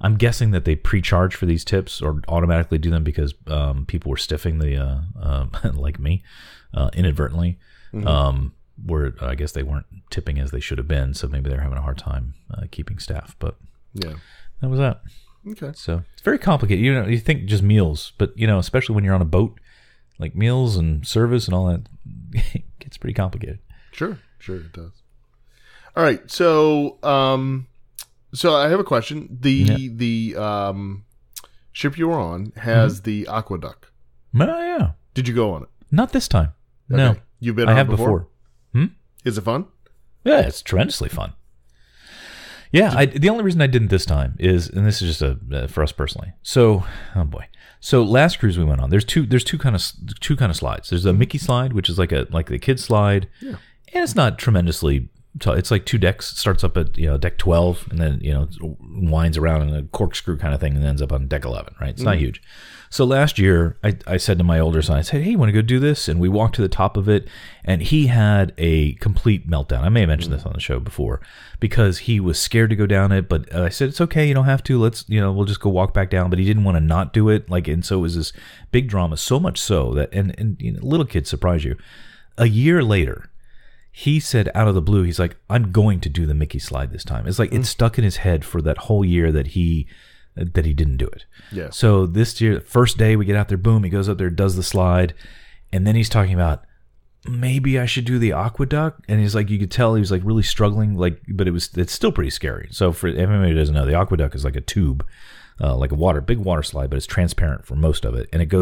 I'm guessing that they pre-charge for these tips or automatically do them because people were stiffing the like me inadvertently, where I guess they weren't tipping as they should have been. So maybe they're having a hard time keeping staff. But yeah, that was that. Okay. So it's very complicated. You think just meals, but especially when you're on a boat, like meals and service and all that, it gets pretty complicated. Sure it does. All right, so I have a question. The ship you were on has the aqueduct. Oh yeah. Did you go on it? Not this time. Okay. No, You've been. I on have it before. Is it fun? Yeah, it's tremendously fun. Yeah, the only reason I didn't this time is, and this is just for us personally. So, oh boy. So last cruise we went on, there's two kind of slides. There's a Mickey slide, which is like the kid slide, and it's not tremendously. It's like 2 decks. It starts up at deck 12, and then winds around in a corkscrew kind of thing, and ends up on deck 11. Right? It's not huge. So last year, I said to my older son, I said, "Hey, you want to go do this?" And we walked to the top of it, and he had a complete meltdown. I may have mentioned this on the show before, because he was scared to go down it. But I said, "It's okay, you don't have to. Let's, we'll just go walk back down." But he didn't want to not do it. And so it was this big drama. So much so that, and little kids surprise you. A year later, he said out of the blue, he's like, "I'm going to do the Mickey slide this time." It's like it stuck in his head for that whole year that he didn't do it. Yeah. So this year, first day we get out there, boom, he goes up there, does the slide, and then he's talking about maybe I should do the aqueduct, and he's like, you could tell he was like really struggling, but it's still pretty scary. So for everybody who doesn't know, the aqueduct is like a tube, like a big water slide, but it's transparent for most of it, and it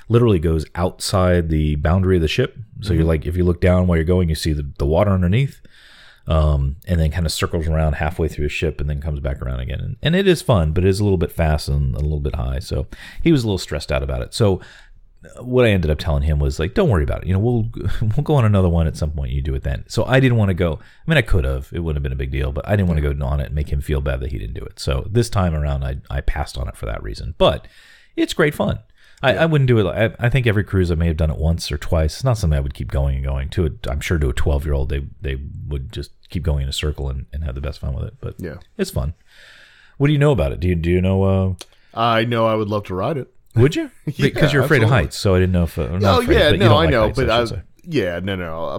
literally goes outside the boundary of the ship. So you're like, if you look down while you're going, you see the water underneath. And then kind of circles around halfway through a ship and then comes back around again. And it is fun, but it is a little bit fast and a little bit high. So he was a little stressed out about it. So what I ended up telling him was like, don't worry about it. We'll go on another one at some point. You do it then. So I didn't want to go. I mean, I could have. It wouldn't have been a big deal, but I didn't want to go on it and make him feel bad that he didn't do it. So this time around, I passed on it for that reason. But it's great fun. I wouldn't do it. I think every cruise I may have done it once or twice. It's not something I would keep going and going to. I'm sure to a 12-year-old, they would just keep going in a circle and have the best fun with it. But yeah, it's fun. What do you know about it? Do you know? I know I would love to ride it. Would you? Because you're afraid of heights, so I didn't know if. I know.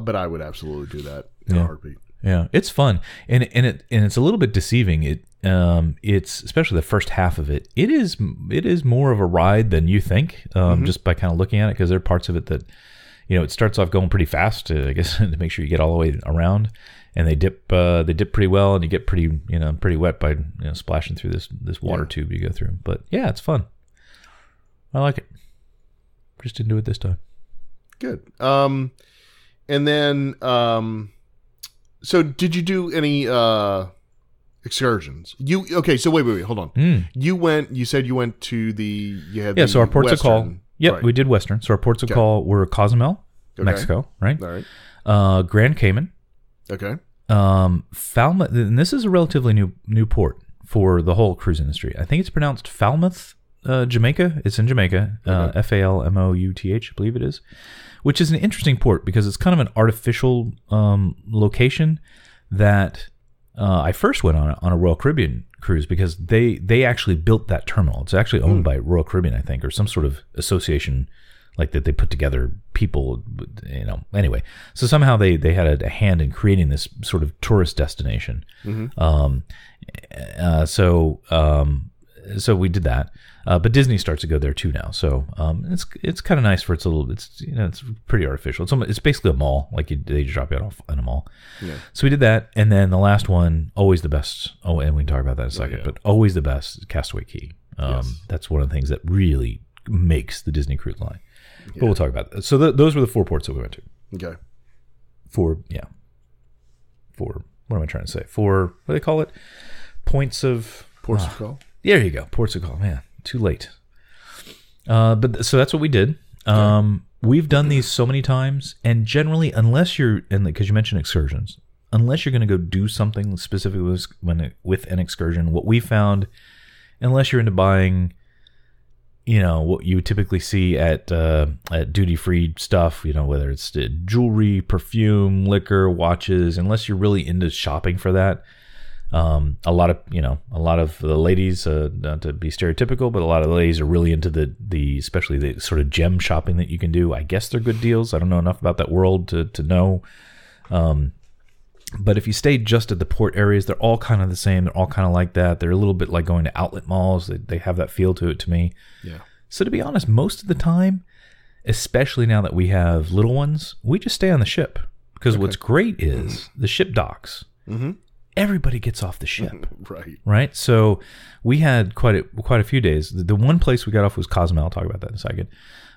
But I would absolutely do that in a heartbeat. Yeah, it's fun, and it's a little bit deceiving. It's especially the first half of it. It is more of a ride than you think, just by kind of looking at it, because there are parts of it that, it starts off going pretty fast, I guess, to make sure you get all the way around, and they dip pretty well, and you get pretty wet by splashing through this water tube you go through. But yeah, it's fun. I like it. Just didn't do it this time. Good. And then. So did you do any excursions? So wait, hold on. You said you went to so our ports of call. Yep, right. We did Western. So our ports of call were Cozumel, Mexico, right? All right. Grand Cayman. Okay. Falmouth, and this is a relatively new port for the whole cruise industry. I think it's pronounced Falmouth, Jamaica. It's in Jamaica. Okay. Falmouth, I believe it is. Which is an interesting port because it's kind of an artificial location that I first went on a Royal Caribbean cruise because they actually built that terminal. It's actually owned by Royal Caribbean, I think, or some sort of association like that. They put together people, Anyway, so somehow they had a hand in creating this sort of tourist destination. So we did that. But Disney starts to go there too now, so it's kind of nice for it's pretty artificial. It's basically a mall, like they drop you off in a mall. Yeah. So we did that, and then the last one, always the best. Oh, and we can talk about that in a second, but always the best, Castaway Cay. That's one of the things that really makes the Disney Cruise Line. But we'll talk about that. So those were the 4 ports that we went to. Okay. For what am I trying to say? For, what do they call it? Ports of call. There you go. Ports of call. Man, too late. But so that's what we did. We've done these so many times, and generally, unless you're, because you mentioned excursions, unless you're going to go do something specific with an excursion, what we found, unless you're into buying, what you would typically see at duty-free stuff, whether it's jewelry, perfume, liquor, watches, unless you're really into shopping for that. A lot of the ladies, not to be stereotypical, but a lot of the ladies are really into the especially the sort of gem shopping that you can do. I guess they're good deals. I don't know enough about that world to know. But if you stay just at the port areas, they're all kind of the same. They're all kind of like that. They're a little bit like going to outlet malls. They have that feel to it to me. Yeah. So to be honest, most of the time, especially now that we have little ones, we just stay on the ship. Because what's great is the ship docks. Mm-hmm. Everybody gets off the ship. Right? So we had quite a few days. The one place we got off was Cozumel. I'll talk about that in a second.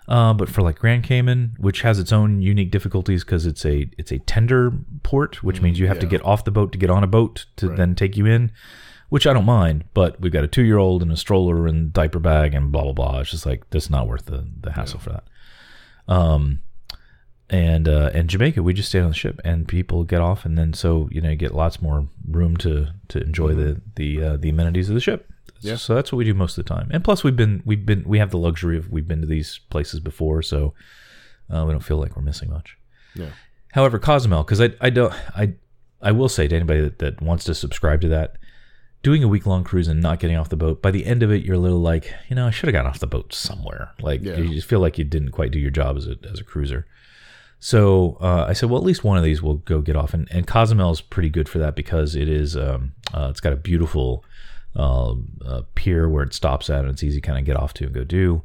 But for like Grand Cayman, which has its own unique difficulties because it's a tender port, which means you have to get off the boat to get on a boat to then take you in, which I don't mind. But we've got a 2-year-old and a stroller and diaper bag and blah, blah, blah. It's just like, that's not worth the hassle for that. And Jamaica, we just stayed on the ship and people get off. And then, so, you get lots more room to enjoy the amenities of the ship. Yeah. So that's what we do most of the time. And plus we have the luxury of, we've been to these places before. So, we don't feel like we're missing much. Yeah. However, Cozumel, because I will say to anybody that wants to subscribe to that, doing a week-long cruise and not getting off the boat, by the end of it, you're a little like, I should have gotten off the boat somewhere. Like, you just feel like you didn't quite do your job as a cruiser. So I said, well, at least one of these will go get off. And Cozumel is pretty good for that because it is, it's got a beautiful pier where it stops at, and it's easy to kind of get off to and go do.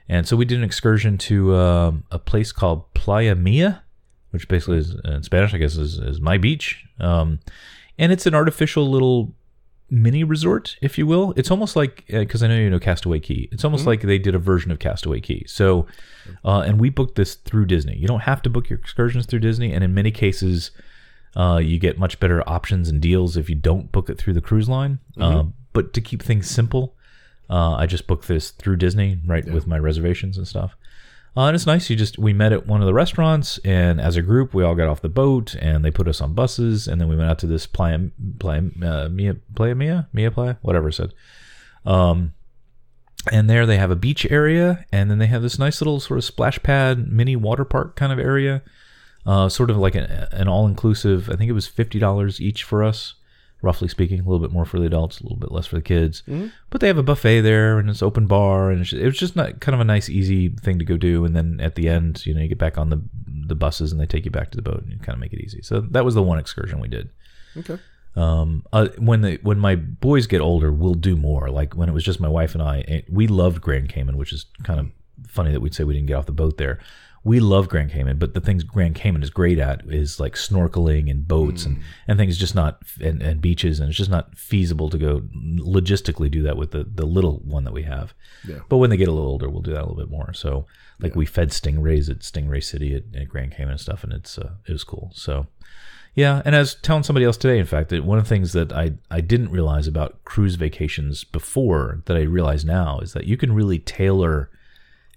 And so we did an excursion to a place called Playa Mia, which basically is, in Spanish, I guess, is my beach. And it's an artificial little mini resort, if you will. It's almost like, because I know you know Castaway Cay, it's almost like they did a version of Castaway Cay. So, and we booked this through Disney. You don't have to book your excursions through Disney, and in many cases, you get much better options and deals if you don't book it through the cruise line. But to keep things simple, I just booked this through Disney, with my reservations and stuff. And it's nice. We met at one of the restaurants, and as a group, we all got off the boat, and they put us on buses, and then we went out to this Playa Mia, whatever it said. And there they have a beach area, and then they have this nice little sort of splash pad, mini water park kind of area, sort of like an all-inclusive. I think it was $50 each for us, roughly speaking, a little bit more for the adults, a little bit less for the kids. But they have a buffet there, and it's open bar, and it was just not kind of a nice, easy thing to go do. And then at the end, you get back on the buses, and they take you back to the boat, and you kind of make it easy. So that was the one excursion we did. Okay. When my boys get older, we'll do more. Like when it was just my wife and I, we loved Grand Cayman, which is kind of funny that we'd say we didn't get off the boat there. We love Grand Cayman, but the things Grand Cayman is great at is like snorkeling and boats and things, just not, and beaches, and it's just not feasible to go logistically do that with the little one that we have. Yeah. But when they get a little older, we'll do that a little bit more. So like we fed stingrays at Stingray City at Grand Cayman and stuff, and it was cool. So yeah, and I was telling somebody else today, in fact, that one of the things that I didn't realize about cruise vacations before that I realize now is that you can really tailor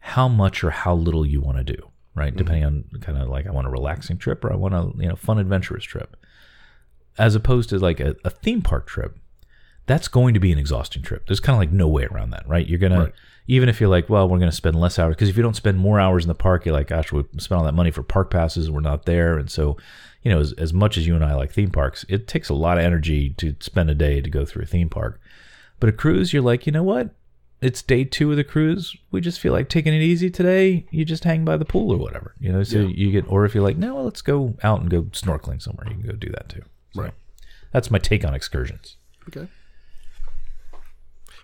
how much or how little you want to do. Right, depending on kind of like, I want a relaxing trip or I want a fun adventurous trip, as opposed to like a theme park trip. That's going to be an exhausting trip. There's kind of like no way around that, right? You're gonna, even if you're like, well, we're gonna spend less hours, because if you don't spend more hours in the park, you're like, gosh, we spent all that money for park passes, we're not there, and so as much as you and I like theme parks, it takes a lot of energy to spend a day to go through a theme park. But a cruise, you're like, you know what? It's day 2 of the cruise. We just feel like taking it easy today. You just hang by the pool or whatever, so you get, or if you're like, no, well, let's go out and go snorkeling somewhere, you can go do that too. So that's my take on excursions. Okay.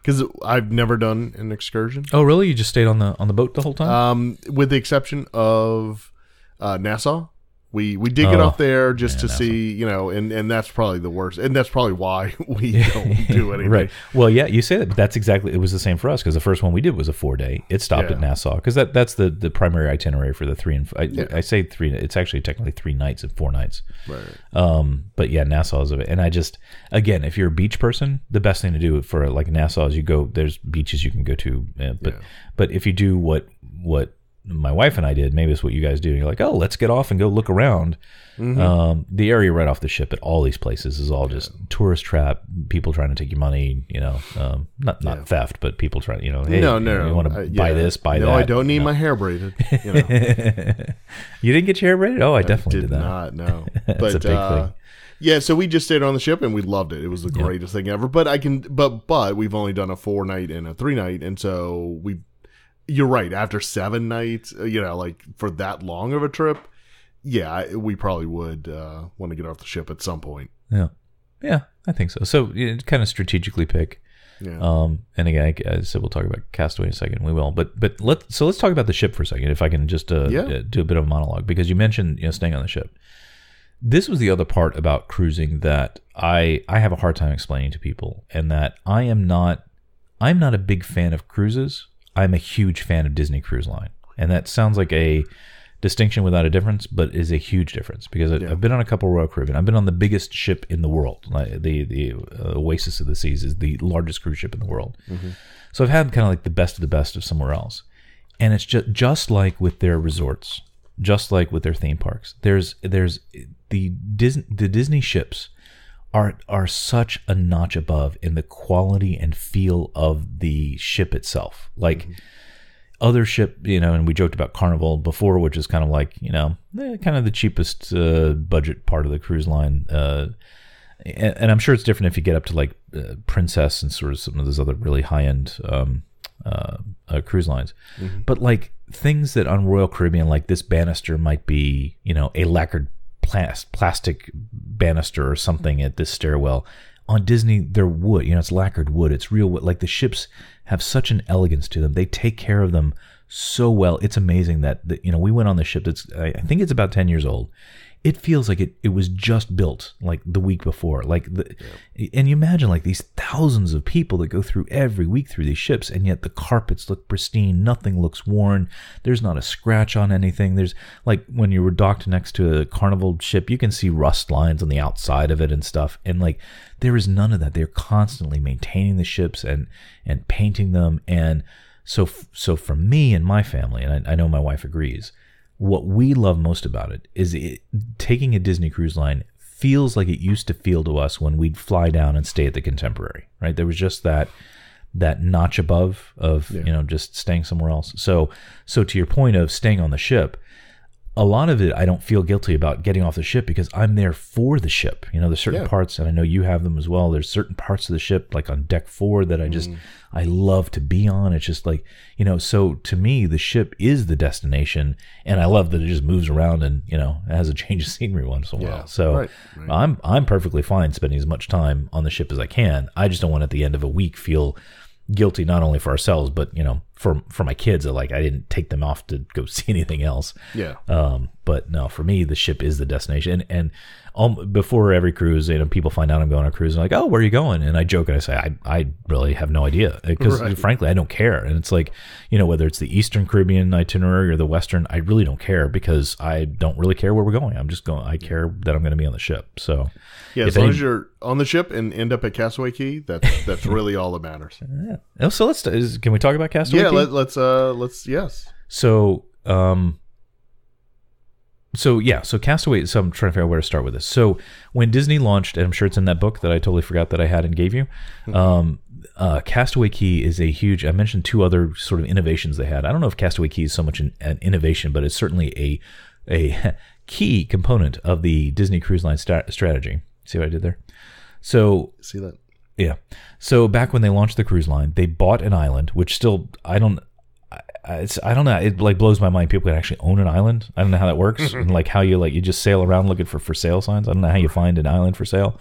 Because I've never done an excursion. Oh, really? You just stayed on the boat the whole time? With the exception of Nassau. We did get off there just to see, you know, and that's probably the worst. And that's probably why we don't do anything. Right. Well, yeah, you say that, but that's exactly, it was the same for us because the first one we did was a 4-day. It stopped at Nassau because that's the primary itinerary for the 3 and I say 3, it's actually technically 3 nights and 4 nights. Right. But yeah, Nassau is and I just, again, if you're a beach person, the best thing to do for like Nassau is you go, there's beaches you can go to. But if you do what my wife and I did, maybe it's what you guys do. You're like, oh, let's get off and go look around. The area right off the ship at all these places is all just tourist trap. People trying to take your money. You know, not theft, but people trying. You know, hey, you want to buy this, buy that. No, I don't need my hair braided. You know. You didn't get your hair braided? Oh, I definitely did that. Not, no. That's a big thing. Yeah, so we just stayed on the ship and we loved it. It was the greatest thing ever. But but we've only done a 4-night and a 3-night, and so you're right. After 7 nights, you know, like for that long of a trip, we probably would want to get off the ship at some point. Yeah, I think so. So kind of strategically pick. Yeah. And again, I said we'll talk about Castaway in a second. We will, but let's talk about the ship for a second. If I can just do a bit of a monologue, because you mentioned staying on the ship. This was the other part about cruising that I have a hard time explaining to people, and that I'm not a big fan of cruises. I'm a huge fan of Disney Cruise Line. And that sounds like a distinction without a difference, but is a huge difference because I've been on a couple Royal Caribbean. I've been on the biggest ship in the world. The Oasis of the Seas is the largest cruise ship in the world. So I've had kind of like the best of somewhere else. And it's just like with their resorts, just like with their theme parks. There's the Disney ships are such a notch above in the quality and feel of the ship itself. Like other ship, and we joked about Carnival before, which is kind of like, kind of the cheapest budget part of the cruise line. And I'm sure it's different if you get up to like Princess and sort of some of those other really high-end cruise lines. But like things that on Royal Caribbean, like this banister might be, a lacquered plastic banister or something at this stairwell. On Disney, they're wood. It's lacquered wood. It's real wood. Like the ships have such an elegance to them. They take care of them so well. It's amazing that we went on the ship that's, I think it's about 10 years old. It feels like it was just built like the week before. And you imagine like these thousands of people that go through every week through these ships, and yet the carpets look pristine. Nothing looks worn. There's not a scratch on anything. There's like when you were docked next to a Carnival ship, you can see rust lines on the outside of it and stuff. And like there is none of that. They're constantly maintaining the ships and painting them. And so for me and my family, and I know my wife agrees, what we love most about it is taking a Disney Cruise Line feels like it used to feel to us when we'd fly down and stay at the Contemporary, right? There was just that notch above of, just staying somewhere else. So to your point of staying on the ship, a lot of it, I don't feel guilty about getting off the ship because I'm there for the ship. There's certain parts, and I know you have them as well. There's certain parts of the ship, like on deck 4, that I love to be on. It's just like, so to me, the ship is the destination, and I love that it just moves around and, it has a change of scenery once in a while. So right. I'm perfectly fine spending as much time on the ship as I can. I just don't want at the end of a week feel guilty, not only for ourselves, but for my kids, I didn't take them off to go see anything else. But no, for me, the ship is the destination. And before every cruise, people find out I'm going on a cruise and like, oh, where are you going? And I joke and I say, I really have no idea because frankly, I don't care. And it's like, whether it's the Eastern Caribbean itinerary or the Western, I really don't care because I don't really care where we're going. I'm just going, I care that I'm going to be on the ship. So yeah, as long as you're on the ship and end up at Castaway Cay, that's really all that matters. Yeah. So can we talk about Castaway Cay? Let's yes. So Castaway, so I'm trying to figure out where to start with this. So when Disney launched, and I'm sure it's in that book that I totally forgot that I had and gave you, Castaway Cay is a huge, I mentioned 2 other sort of innovations they had. I don't know if Castaway Cay is so much an innovation, but it's certainly a key component of the Disney Cruise Line strategy. See what I did there? So see that? Yeah. So back when they launched the cruise line, they bought an island, which still, I don't know. It like blows my mind. People can actually own an island. I don't know how that works. And like how you just sail around looking for sale signs. I don't know how you find an island for sale.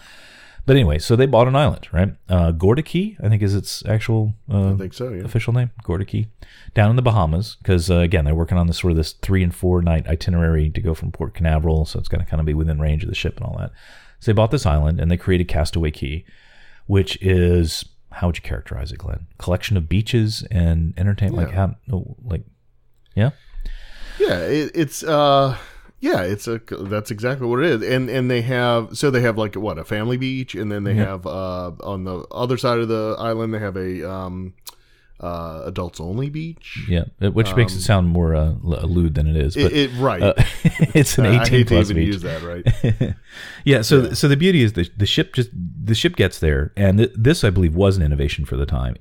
But anyway, so they bought an island, right? Gorda Key, I think is its actual I think so, yeah. official name, Gorda Key, down in the Bahamas. Because again, they're working on this 3 and 4 night itinerary to go from Port Canaveral, so it's going to kind of be within range of the ship and all that. So they bought this island and they created Castaway Key, which is, how would you characterize it, Glenn? Collection of beaches and entertainment, yeah. That's exactly what it is. And they have like a family beach, and then they have on the other side of the island they have a adults only beach. Yeah, which makes it sound more lewd than it is. But, right. It's an 18 plus beach. Use that, right? Yeah. So the beauty is the ship gets there, and this I believe was an innovation for the time.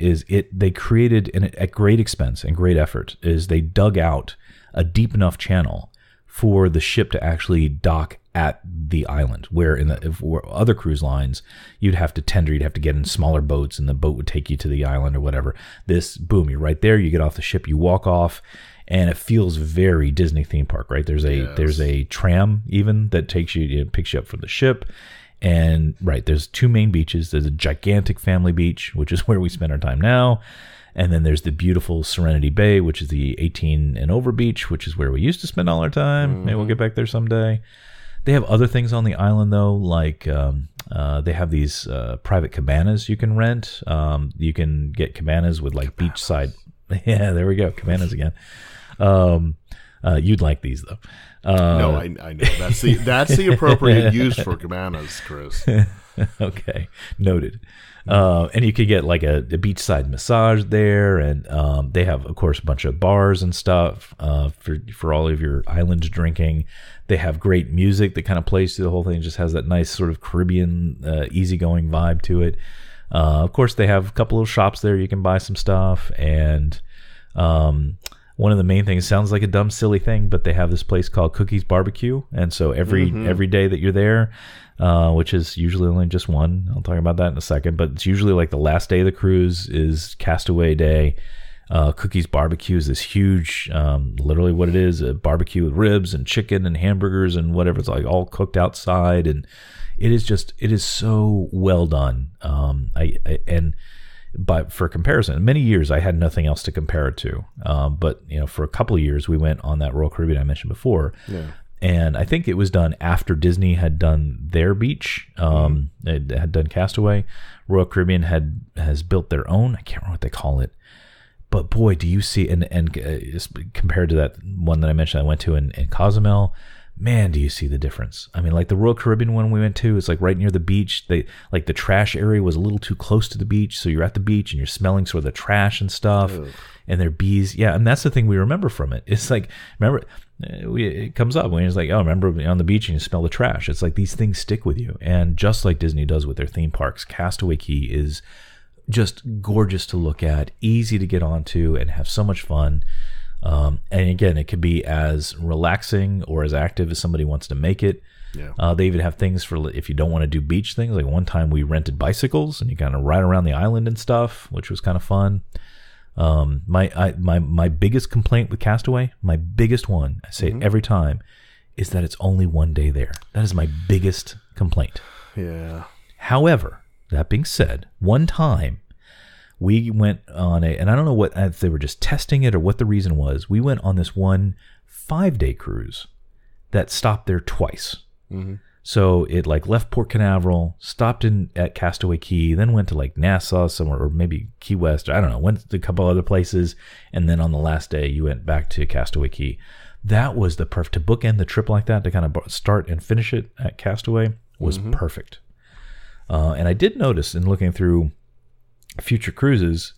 They created at great expense and great effort they dug out a deep enough channel for the ship to actually dock at the island, where for other cruise lines, you'd have to get in smaller boats and the boat would take you to the island or whatever. This, boom, you're right there. You get off the ship, you walk off, and it feels very Disney theme park, right? There's a tram even that picks you up from the ship. And right, there's 2 main beaches. There's a gigantic family beach, which is where we spend our time now. And then there's the beautiful Serenity Bay, which is the 18 and over beach, which is where we used to spend all our time. Mm-hmm. Maybe we'll get back there someday. They have other things on the island, though, like they have these private cabanas you can rent. You can get cabanas with like beachside. Yeah, there we go. Cabanas again. You'd like these, though. No, I know. That's the appropriate use for cabanas, Chris. Okay, noted. And you could get like a beachside massage there, and they have, of course, a bunch of bars and stuff for all of your island drinking. They have great music that kind of plays through the whole thing. It just has that nice sort of Caribbean, easygoing vibe to it. Of course, they have a couple of shops there. You can buy some stuff, and one of the main things, sounds like a dumb, silly thing, but they have this place called Cookies Barbecue, and so every day that you're there, which is usually only just one. I'll talk about that in a second, but it's usually like the last day of the cruise is Castaway Day. Cookies Barbecue is this huge, literally what it is, a barbecue with ribs and chicken and hamburgers and whatever. It's like all cooked outside, and it is so well done. But for comparison, many years I had nothing else to compare it to. But for a couple of years we went on that Royal Caribbean I mentioned before. Yeah. And I think it was done after Disney had done their beach. It had done Castaway. Royal Caribbean has built their own. I can't remember what they call it. But boy, do you see, and compared to that one that I mentioned I went to in Cozumel, man, do you see the difference? I mean, like the Royal Caribbean one we went to, it's like right near the beach. The trash area was a little too close to the beach, so you're at the beach and you're smelling sort of the trash and stuff. Ugh. And there are bees. Yeah, and that's the thing we remember from it. It's like, remember, it comes up when it's like, oh, remember on the beach and you smell the trash. It's like these things stick with you. And just like Disney does with their theme parks, Castaway Key is just gorgeous to look at, easy to get onto, and have so much fun. And again, it could be as relaxing or as active as somebody wants to make it. Yeah. They even have things for if you don't want to do beach things. Like one time we rented bicycles and you kind of ride around the island and stuff, which was kind of fun. My biggest complaint with Castaway, my biggest one, I say it every time, is that it's only one day there. That is my biggest complaint. Yeah. However, that being said, one time we went on and I don't know if they were just testing it or what the reason was. We went on this one 5-day cruise that stopped there twice. Mm-hmm. So it like left Port Canaveral, stopped at Castaway Key, then went to like Nassau somewhere, or maybe Key West. I don't know. Went to a couple other places, and then on the last day you went back to Castaway Key. That was the perfect to bookend the trip like that, to kind of start and finish it at Castaway was perfect. And I did notice in looking through future cruises,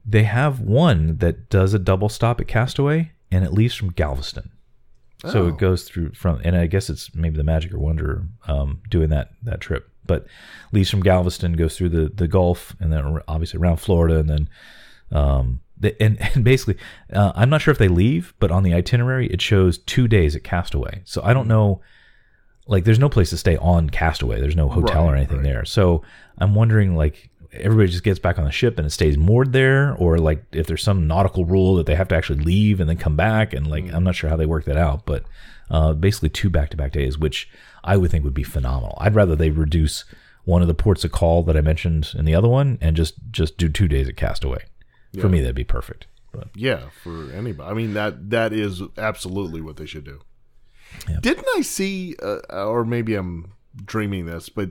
they have one that does a double stop at Castaway, and it leaves from Galveston. So it goes through from, and I guess it's maybe the Magic or Wonder doing that trip, but leaves from Galveston, goes through the Gulf, and then obviously around Florida, and then and basically, I'm not sure if they leave, but on the itinerary it shows 2 days at Castaway. So I don't know, like there's no place to stay on Castaway. There's no hotel or anything there. So I'm wondering, like, everybody just gets back on the ship and it stays moored there, or like if there's some nautical rule that they have to actually leave and then come back, and like I'm not sure how they work that out, but basically 2 back-to-back days, which I would think would be phenomenal. I'd rather they reduce one of the ports of call that I mentioned in the other one, and just do 2 days at Castaway. Yeah. For me, that'd be perfect. But. Yeah, for anybody. I mean, that is absolutely what they should do. Yep. Didn't I see, or maybe I'm dreaming this, but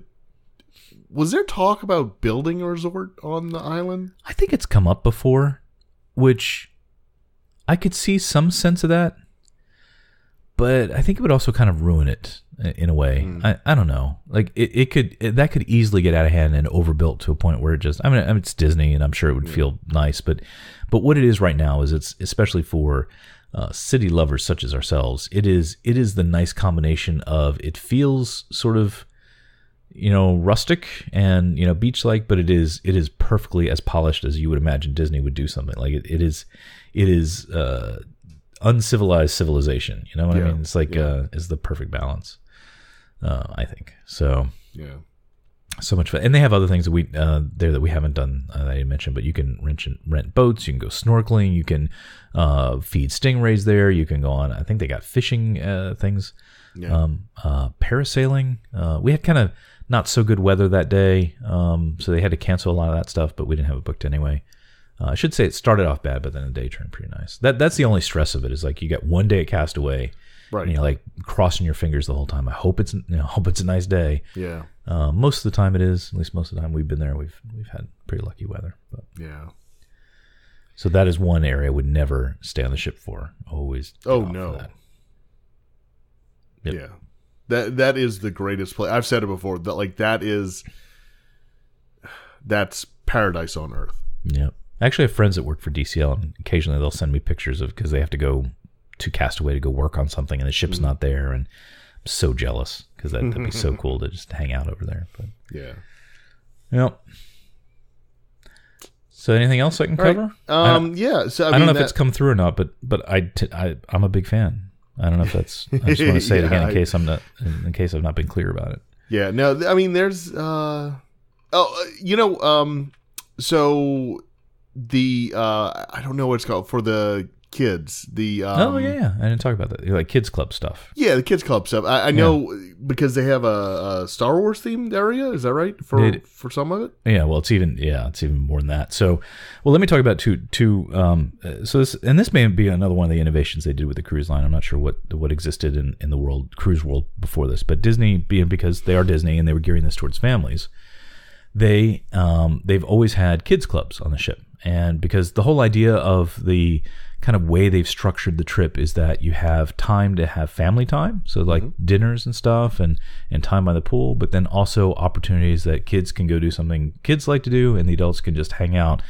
was there talk about building a resort on the island? I think it's come up before, which I could see some sense of that, but I think it would also kind of ruin it in a way. I don't know. Like that could easily get out of hand and overbuilt to a point where it just, I mean it's Disney and I'm sure it would feel nice, but what it is right now is it's especially for city lovers such as ourselves, it is the nice combination of, it feels sort of, rustic and, beach like, but it is perfectly as polished as you would imagine Disney would do something. Like it is uncivilized civilization. You know what I mean? It's like, is the perfect balance. I think so. Yeah. So much fun. And they have other things that we there that we haven't done that I didn't mention, but you can rent boats, you can go snorkeling, you can feed stingrays there, you can go on, I think they got fishing things, parasailing. We had kind of not so good weather that day, so they had to cancel a lot of that stuff, but we didn't have it booked anyway. I should say it started off bad, but then the day turned pretty nice. That's the only stress of it, is like you got 1 day at Castaway, right? And you're like crossing your fingers the whole time. I hope it's a nice day. Yeah. Most of the time it is. At least most of the time we've been there, we've had pretty lucky weather. But. Yeah. So that is one area I would never stay on the ship for. Always. Oh no. Yep. Yeah. That is the greatest place. I've said it before. That's paradise on earth. Yeah. I actually have friends that work for DCL, and occasionally they'll send me pictures of, because they have to go to Castaway to go work on something, and the ship's not there, and I'm so jealous, because that'd be so cool to just hang out over there. But yeah. Yep. So anything else I can cover? Right. Yeah. So I don't know if it's come through or not, but I'm a big fan. I don't know if that's. I just want to say it again in case I've not been clear about it. Yeah. No. I mean, there's. So the I don't know what it's called for the kids. The I didn't talk about that. Like kids club stuff. Yeah, the kids club stuff. I know because they have a Star Wars themed area. Is that right for some of it? Yeah. Well, it's even more than that. So, let me talk about two. So this may be another one of the innovations they did with the cruise line. I'm not sure what existed in the cruise world before this, but Disney, because they are Disney and they were gearing this towards families, they've always had kids clubs on the ship. And because the whole idea of the kind of way they've structured the trip is that you have time to have family time, so like dinners and stuff, and time by the pool, but then also opportunities that kids can go do something kids like to do, and the adults can just hang out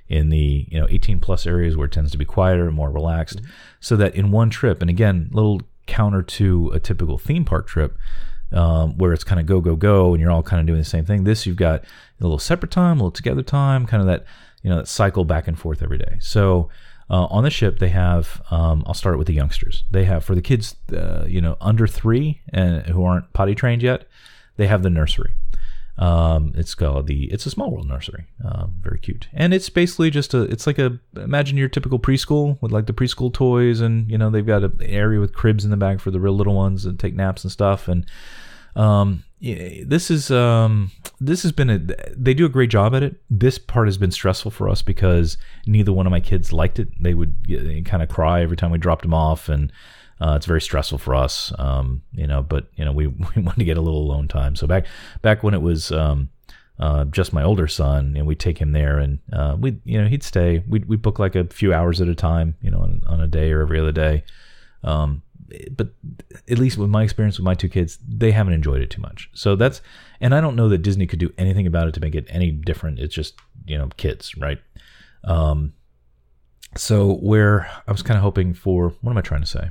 in the 18 plus areas where it tends to be quieter and more relaxed, so that in one trip, and again, little counter to a typical theme park trip, where it's kind of go and you're all kind of doing the same thing. This, you've got a little separate time, a little together time, kind of that that cycle back and forth every day. So on the ship they have, I'll start with the youngsters. They have, for the kids under 3 and who aren't potty trained yet, they have the nursery. It's called It's a Small World nursery. Very cute, and it's basically just imagine your typical preschool with like the preschool toys, and they've got an area with cribs in the back for the real little ones that take naps and stuff. And this has been they do a great job at it. This part has been stressful for us because neither one of my kids liked it. They would kind of cry every time we dropped them off, and it's very stressful for us. But we wanted to get a little alone time. So back when it was just my older son, and we'd take him there, and he'd stay. We'd book like a few hours at a time, on a day or every other day. But at least with my experience with my 2 kids, they haven't enjoyed it too much. So and I don't know that Disney could do anything about it to make it any different. It's just, kids, right? So where I was kind of hoping for, what am I trying to say?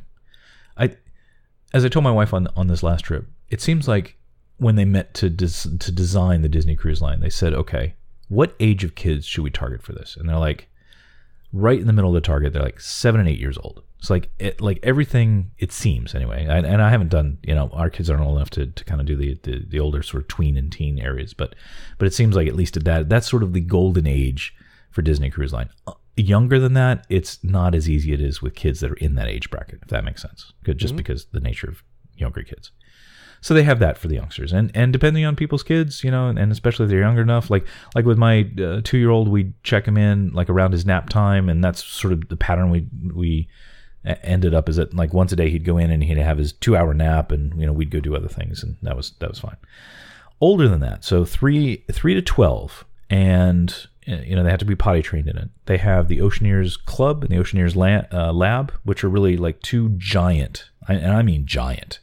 As I told my wife on this last trip, it seems like when they met to design the Disney Cruise Line, they said, okay, what age of kids should we target for this? And they're like, right in the middle of the target, they're like 7 and 8 years old. It's like everything, it seems anyway. And I haven't done, our kids aren't old enough to kind of do the older sort of tween and teen areas, but it seems like at least at that's sort of the golden age for Disney Cruise Line. Younger than that, it's not as easy it is with kids that are in that age bracket, if that makes sense. Just because the nature of younger kids. So they have that for the youngsters, and depending on people's kids, and especially if they're younger enough, like with my 2-year-old, we check him in like around his nap time, and that's sort of the pattern we ended up, is that like once a day he'd go in and he'd have his 2-hour nap, and we'd go do other things, and that was fine. Older than that, so 3 to 12, and they have to be potty trained in it. They have the Oceaneers Club and the Oceaneers Lab, which are really like two giant, and I mean giant,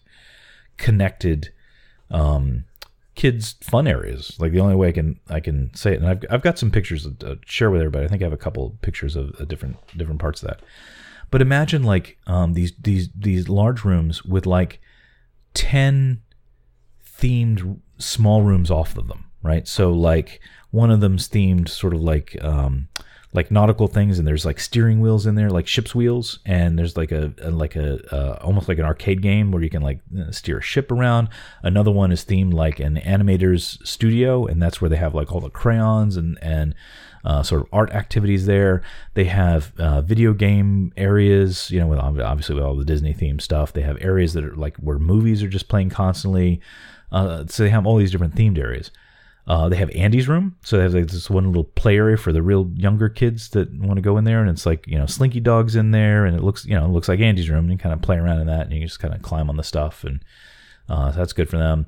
connected kids fun areas. Like the only way I can say it, and I've got some pictures to share with everybody. I think I have a couple pictures of different parts of that. But imagine like these large rooms with like 10 themed small rooms off of them, right? So like one of them's themed sort of like nautical things, and there's like steering wheels in there, like ship's wheels, and there's like a almost like an arcade game where you can like steer a ship around. Another one is themed like an animator's studio, and that's where they have like all the crayons and sort of art activities there. They have video game areas, with obviously with all the Disney themed stuff. They have areas that are like where movies are just playing constantly. So they have all these different themed areas. They have Andy's room, so they have like this one little play area for the real younger kids that want to go in there, and it's like Slinky Dog's in there, and it looks like Andy's room, and you kind of play around in that, and you just kind of climb on the stuff, and so that's good for them.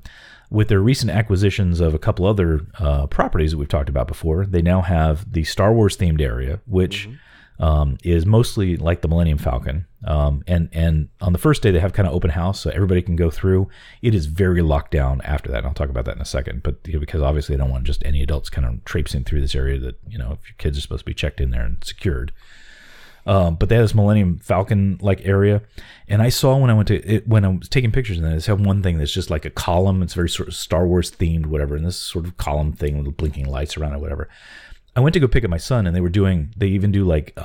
With their recent acquisitions of a couple other properties that we've talked about before, they now have the Star Wars themed area, which is mostly like the Millennium Falcon. And on the first day, they have kind of open house, so everybody can go through. It is very locked down after that. And I'll talk about that in a second. But because obviously, they don't want just any adults kind of traipsing through this area that, if your kids are supposed to be checked in there and secured. But they have this Millennium Falcon like area, and I saw when I was taking pictures in there, they have one thing that's just like a column. It's very sort of Star Wars themed, whatever, and this sort of column thing with blinking lights around it, whatever. I went to go pick up my son, and they even do like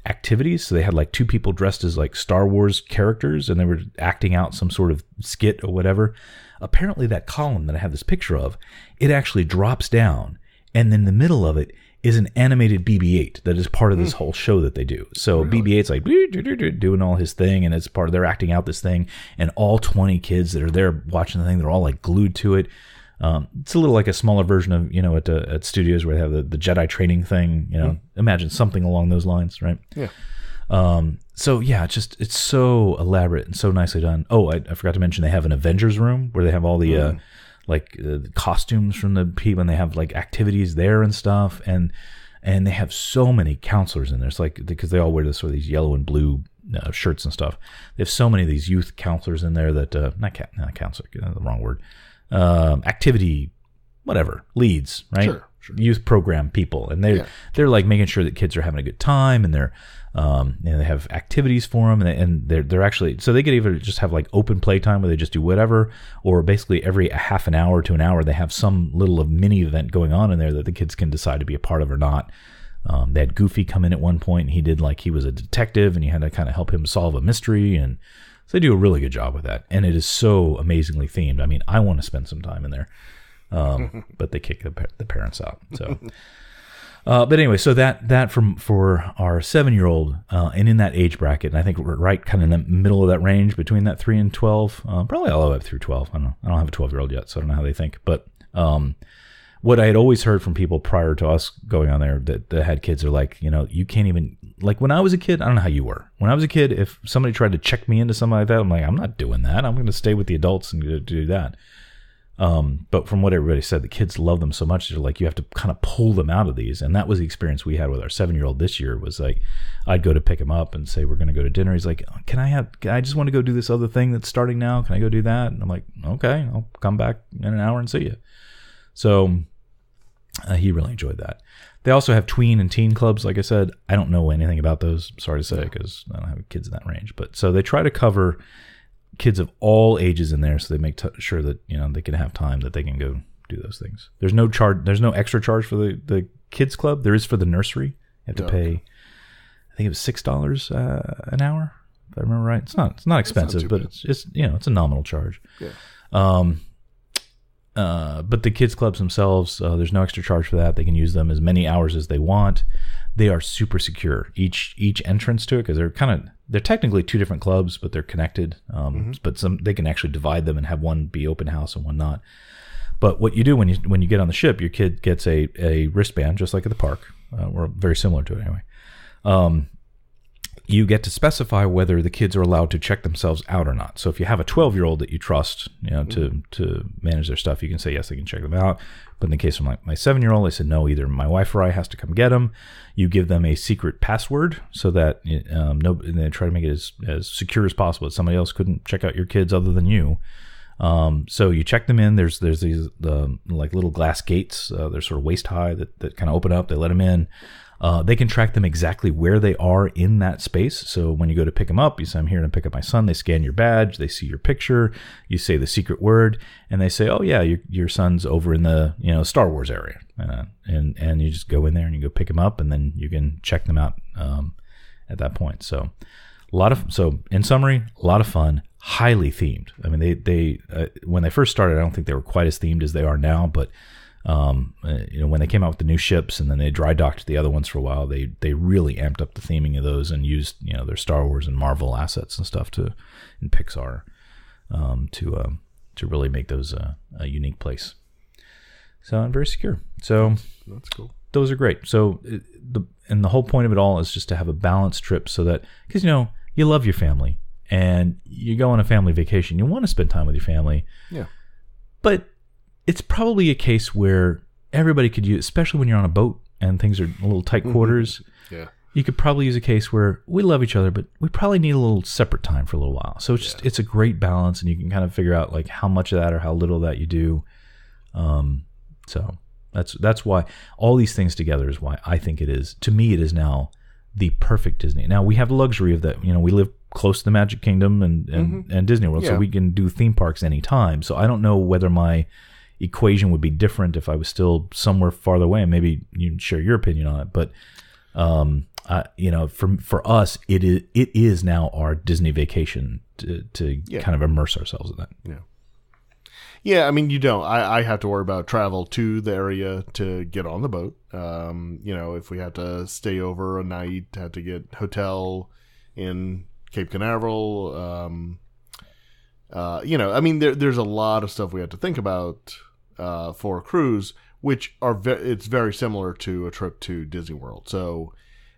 activities. So they had like 2 people dressed as like Star Wars characters, and they were acting out some sort of skit or whatever. Apparently, that column that I have this picture of, it actually drops down, and in the middle of it is an animated BB-8 that is part of this whole show that they do. So really? BB-8's like doing all his thing, and it's part of, they're acting out this thing, and all 20 kids that are there watching the thing, they're all like glued to it. It's a little like a smaller version of, at studios where they have the Jedi training thing, imagine something along those lines, right? Yeah. So yeah, it's so elaborate and so nicely done. Oh, I forgot to mention they have an Avengers room where they have all the, the costumes from the people, and they have like activities there and stuff. And they have so many counselors in there. It's like, because they all wear this sort of these yellow and blue shirts and stuff. They have so many of these youth counselors in there that, not counselor, the wrong word. Activity, whatever, leads, right? Sure. Youth program people, and they're like making sure that kids are having a good time, and they're they have activities for them, and they're actually, so they could either just have like open playtime where they just do whatever, or basically every half an hour to an hour they have some little mini event going on in there that the kids can decide to be a part of or not. They had Goofy come in at one point, and he was a detective, and you had to kind of help him solve a mystery, and so they do a really good job with that, and it is so amazingly themed. I mean, I want to spend some time in there, but they kick the parents out. So, but anyway, so that for our 7-year-old, and in that age bracket, and I think we're right kind of in the middle of that range between that 3 and 12, probably all the way up through 12. I don't know. I don't have a 12-year-old yet, so I don't know how they think. But what I had always heard from people prior to us going on there that had kids are like, you can't even, like when I was a kid, I don't know how you were. When I was a kid, if somebody tried to check me into something like that, I'm like, I'm not doing that. I'm going to stay with the adults and do that. But from what everybody said, the kids love them so much. They're like, you have to kind of pull them out of these. And that was the experience we had with our 7-year-old this year. Was like, I'd go to pick him up and say, we're going to go to dinner. He's like, I just want to go do this other thing that's starting now. Can I go do that? And I'm like, okay, I'll come back in an hour and see you. So he really enjoyed that. They also have tween and teen clubs. Like I said, I don't know anything about those. Sorry to say, because I don't have kids in that range. But so they try to cover kids of all ages in there, so they make sure that they can have time that they can go do those things. There's no charge. There's no extra charge for the kids club. There is for the nursery. You have to pay. I think it was $6 an hour, if I remember right. It's not expensive, but it's it's a nominal charge. Yeah. But the kids clubs themselves, there's no extra charge for that. They can use them as many hours as they want. they are super secure. Each entrance to it, because they're technically two different clubs, but they're connected. But they can actually divide them and have one be open house and one not. But what you do when you get on the ship, your kid gets a wristband, just like at the park, or very similar to it anyway. You get to specify whether the kids are allowed to check themselves out or not. So if you have a 12-year-old that you trust, to manage their stuff, you can say yes, they can check them out. But in the case of my 7-year-old, I said no. Either my wife or I has to come get them. You give them a secret password so that and they try to make it as secure as possible. That somebody else couldn't check out your kids other than you. So you check them in. There's these like little glass gates. They're sort of waist high that kind of open up. They let them in. They can track them exactly where they are in that space. So when you go to pick them up, you say, I'm here to pick up my son. They scan your badge. They see your picture. You say the secret word, and they say, oh, yeah, your son's over in the Star Wars area. And you just go in there and you go pick him up, and then you can check them out at that point. So in summary, a lot of fun, highly themed. I mean, they when they first started, I don't think they were quite as themed as they are now, but when they came out with the new ships and then they dry docked the other ones for a while, they really amped up the theming of those and used their Star Wars and Marvel assets and stuff in Pixar to really make those a unique place. So I'm very secure. So that's cool. Those are great. So the whole point of it all is just to have a balanced trip, so that because you love your family and you go on a family vacation, you want to spend time with your family. Yeah, but it's probably a case where everybody could use, especially when you're on a boat and things are a little tight quarters. Yeah. You could probably use a case where we love each other, but we probably need a little separate time for a little while. So it's a great balance, and you can kind of figure out like how much of that or how little of that you do. So that's why all these things together is why I think it is, to me, it is now the perfect Disney. Now we have the luxury of that, we live close to the Magic Kingdom and Disney World, so we can do theme parks anytime. So I don't know whether my equation would be different if I was still somewhere farther away, and maybe you can share your opinion on it. But for us, it is now our Disney vacation to kind of immerse ourselves in that. Yeah. I mean, I have to worry about travel to the area to get on the boat. If we have to stay over a night, have to get hotel in Cape Canaveral. I mean, there's a lot of stuff we have to think about for a cruise, which it's very similar to a trip to Disney World. So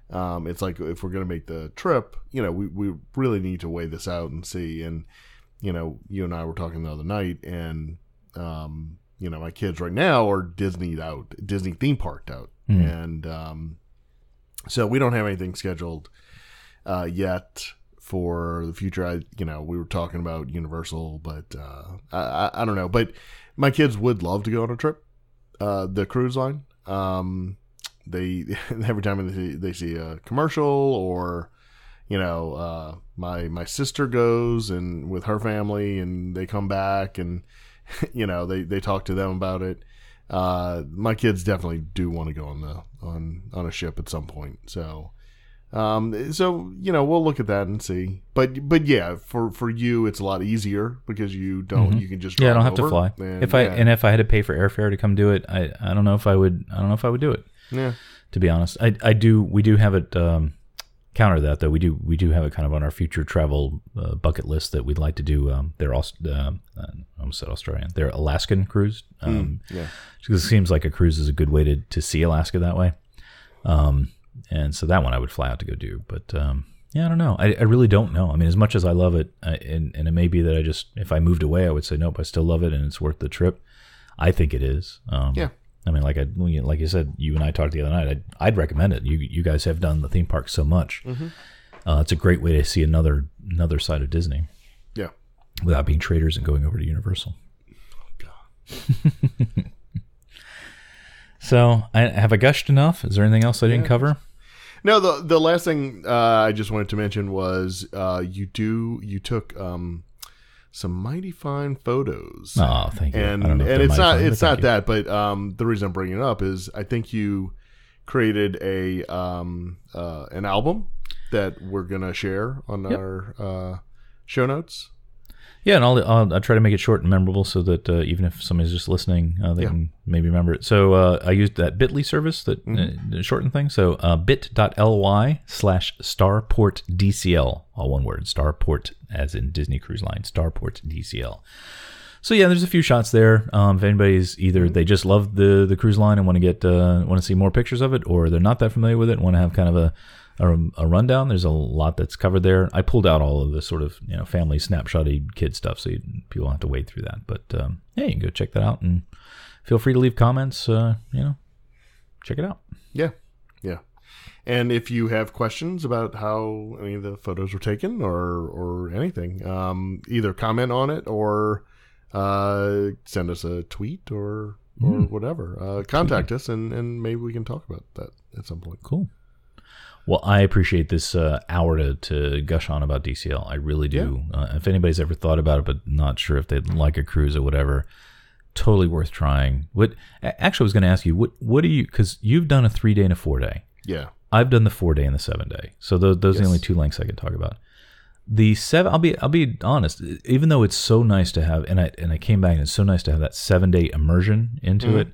it's like if we're going to make the trip, we really need to weigh this out and see. And you and I were talking the other night, and my kids right now are Disney theme parked out, and so we don't have anything scheduled yet for the future. We were talking about Universal, but I don't know. But my kids would love to go on a trip, the cruise line. They every time they see a commercial, or my sister goes and with her family, and they come back and they talk to them about it. My kids definitely do want to go on a ship at some point. So we'll look at that and see. But yeah, for you, it's a lot easier because you don't. You can just I don't have to fly. If I had to pay for airfare to come do it, I don't know if I would. I don't know if I would do it. Yeah. To be honest, I do. We do have it. Counter that though, we do have it kind of on our future travel bucket list that we'd like to do. They're also I almost said Australian. They're Alaskan cruise. Because it seems like a cruise is a good way to see Alaska that way. And so that one I would fly out to go do. But I don't know. I really don't know. I mean, as much as I love it, and it may be that if I moved away, I would say nope, I still love it and it's worth the trip. I think it is. I mean, like you said, you and I talked the other night. I'd recommend it. You guys have done the theme park so much. It's a great way to see another side of Disney. Yeah, without being traders and going over to Universal. Oh, God. So, have I gushed enough? Is there anything else I didn't cover? No. The last thing I just wanted to mention was you took some mighty fine photos. Oh, thank you. And it's not that, but the reason I'm bringing it up is I think you created an album that we're gonna share on our show notes. Yeah, and I'll try to make it short and memorable so that even if somebody's just listening, they can maybe remember it. So I used that Bitly service that shortened thing. So bit.ly/starportdcl, all one word, starport as in Disney Cruise Line, Starport DCL. So yeah, there's a few shots there. If anybody's either they just love the cruise line and want to see more pictures of it, or they're not that familiar with it and want to have kind of a rundown, there's a lot that's covered there. I pulled out all of the sort of family snapshotty kid stuff, so people don't have to wade through that. But yeah, you can go check that out and feel free to leave comments. Check it out. Yeah. And if you have questions about how any of the photos were taken or anything, either comment on it or send us a tweet or whatever. Contact us and maybe we can talk about that at some point. Cool. Well, I appreciate this hour to gush on about DCL. I really do. Yeah. If anybody's ever thought about it but not sure if they'd like a cruise or whatever, totally worth trying. Actually, I was going to ask you, what do you, because you've done a 3-day and a 4-day. Yeah. I've done the 4-day and the 7-day. So those are the only two lengths I can talk about. The 7, I'll be honest, even though it's so nice to have, and I came back and it's so nice to have that 7-day immersion into it,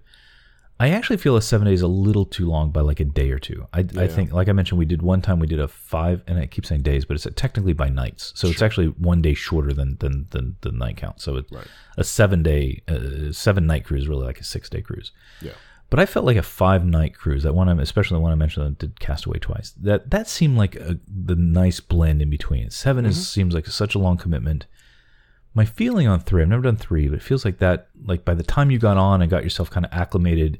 I actually feel a 7 days a little too long by like a day or two. I think, like I mentioned, we did a 5, and I keep saying days, but it's technically by nights. So it's actually 1 day shorter than the night count. So it's a 7-day, 7-night cruise, really like a 6-day cruise. Yeah. But I felt like a 5-night cruise, that one, especially the one I mentioned that did Castaway twice, that seemed like the nice blend in between. 7 seems like such a long commitment. My feeling on 3, I've never done 3, but it feels like that, like by the time you got on and got yourself kind of acclimated,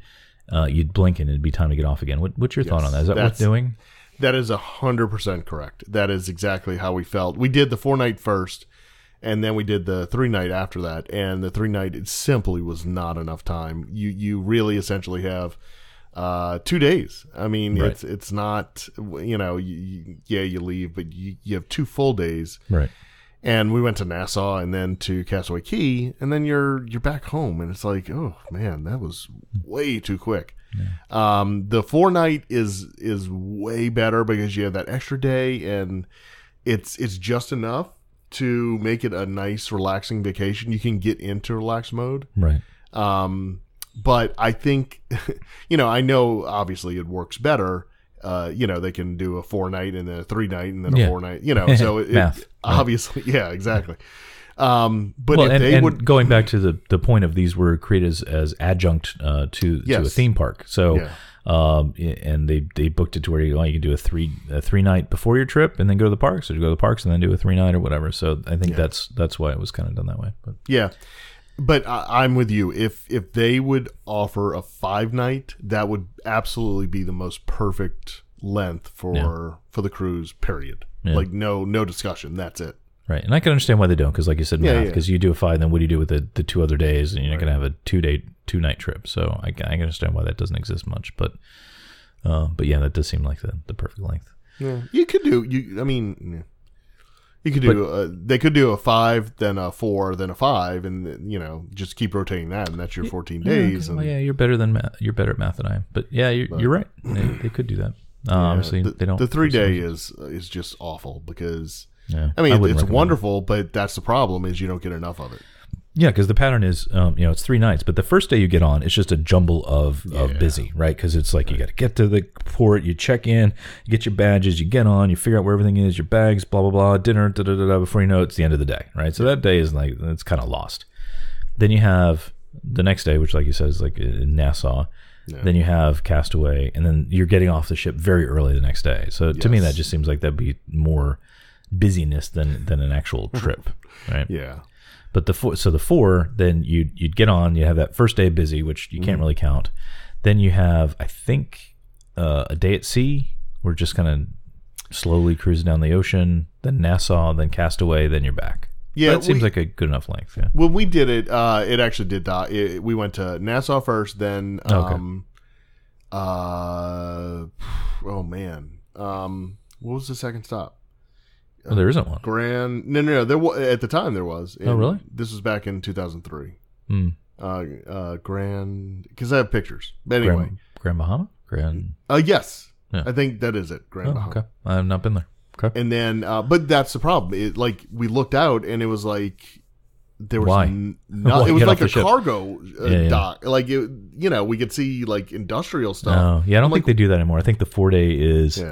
you'd blink and it'd be time to get off again. What's your thought on that? Is that worth doing? That is 100% correct. That is exactly how we felt. We did the 4-night first, and then we did the 3-night after that. And the 3-night, it simply was not enough time. You really essentially have 2 days. I mean, it's not, you leave, but you have 2 full days. Right. And we went to Nassau and then to Castaway Cay, and then you're back home, and it's like, oh man, that was way too quick. Yeah. The 4-night is way better because you have that extra day, and it's just enough to make it a nice, relaxing vacation. You can get into relaxed mode, right? But I think, I know obviously it works better. They can do a 4-night and then a 3-night and then a 4-night, so it obviously, yeah, exactly. But if they would, going back to the point of these were created as adjunct to a theme park. So, and they booked it to where you can do a 3-night before your trip and then go to the parks, or go to the parks and then do a 3-night or whatever. So I think that's why it was kind of done that way. But yeah. But I'm with you. If they would offer a 5-night, that would absolutely be the most perfect length for the cruise. Period. Yeah. Like no discussion. That's it. Right, and I can understand why they don't, because like you said, math. Because you do a 5, then what do you do with the 2 other days, and you're not going to have a 2-night trip. So I can understand why that doesn't exist much. But yeah, that does seem like the perfect length. Yeah, you could do. You could do. They could do a 5, then a 4, then a 5, and just keep rotating that, and that's your 14 days. Well, yeah, you're better than math. You're better at math than I am. But yeah, you're right. They could do that. Obviously, they don't. The 3-day is just awful because I mean it's wonderful, but that's the problem is you don't get enough of it. Yeah, because the pattern is, it's 3 nights, but the first day you get on, it's just a jumble of busy, right? Because it's like you got to get to the port, you check in, you get your badges, you get on, you figure out where everything is, your bags, blah, blah, blah, dinner, before you know it's the end of the day, right? So that day is like, it's kind of lost. Then you have the next day, which like you said is like in Nassau. Yeah. Then you have Castaway, and then you're getting off the ship very early the next day. So to me, that just seems like that'd be more busyness than an actual trip, right? Yeah. But the 4, then you'd get on, you have that first day busy, which you can't really count. Then you have, I think, a day at sea. We're just kind of slowly cruising down the ocean. Then Nassau, then Castaway, then you're back. Yeah, that seems like a good enough length. Yeah. When we did it, it actually did. We went to Nassau first, then. Oh man, what was the second stop? Well, there isn't one. Grand. No. There was, at the time there was. Oh, really? This was back in 2003. Grand. Because I have pictures. But anyway, Grand Bahama. Grand. Yes. Yeah. I think that is it. Grand Bahama. Okay. I have not been there. Okay. And then, but that's the problem. We looked out and it was like there was Why? it was like a cargo dock. Like, we could see like industrial stuff. No, I don't think they do that anymore. I think the 4-day is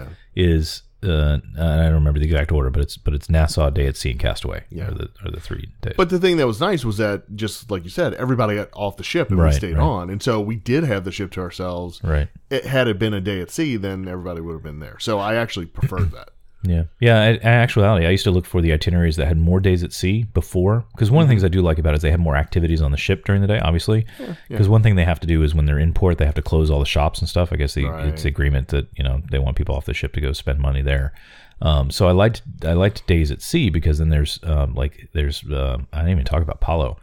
I don't remember the exact order, but it's Nassau, Day at Sea, and Castaway. Yeah. Or the 3 days. But the thing that was nice was that, just like you said, everybody got off the ship and we stayed on. And so we did have the ship to ourselves. Right. Had it been a day at sea, then everybody would have been there. So I actually preferred that. Yeah. In actuality, I used to look for the itineraries that had more days at sea before, because one of the things I do like about it is they have more activities on the ship during the day, obviously. Because one thing they have to do is when they're in port, they have to close all the shops and stuff. I guess it's the agreement that they want people off the ship to go spend money there. So I liked days at sea because then there's I didn't even talk about Palo.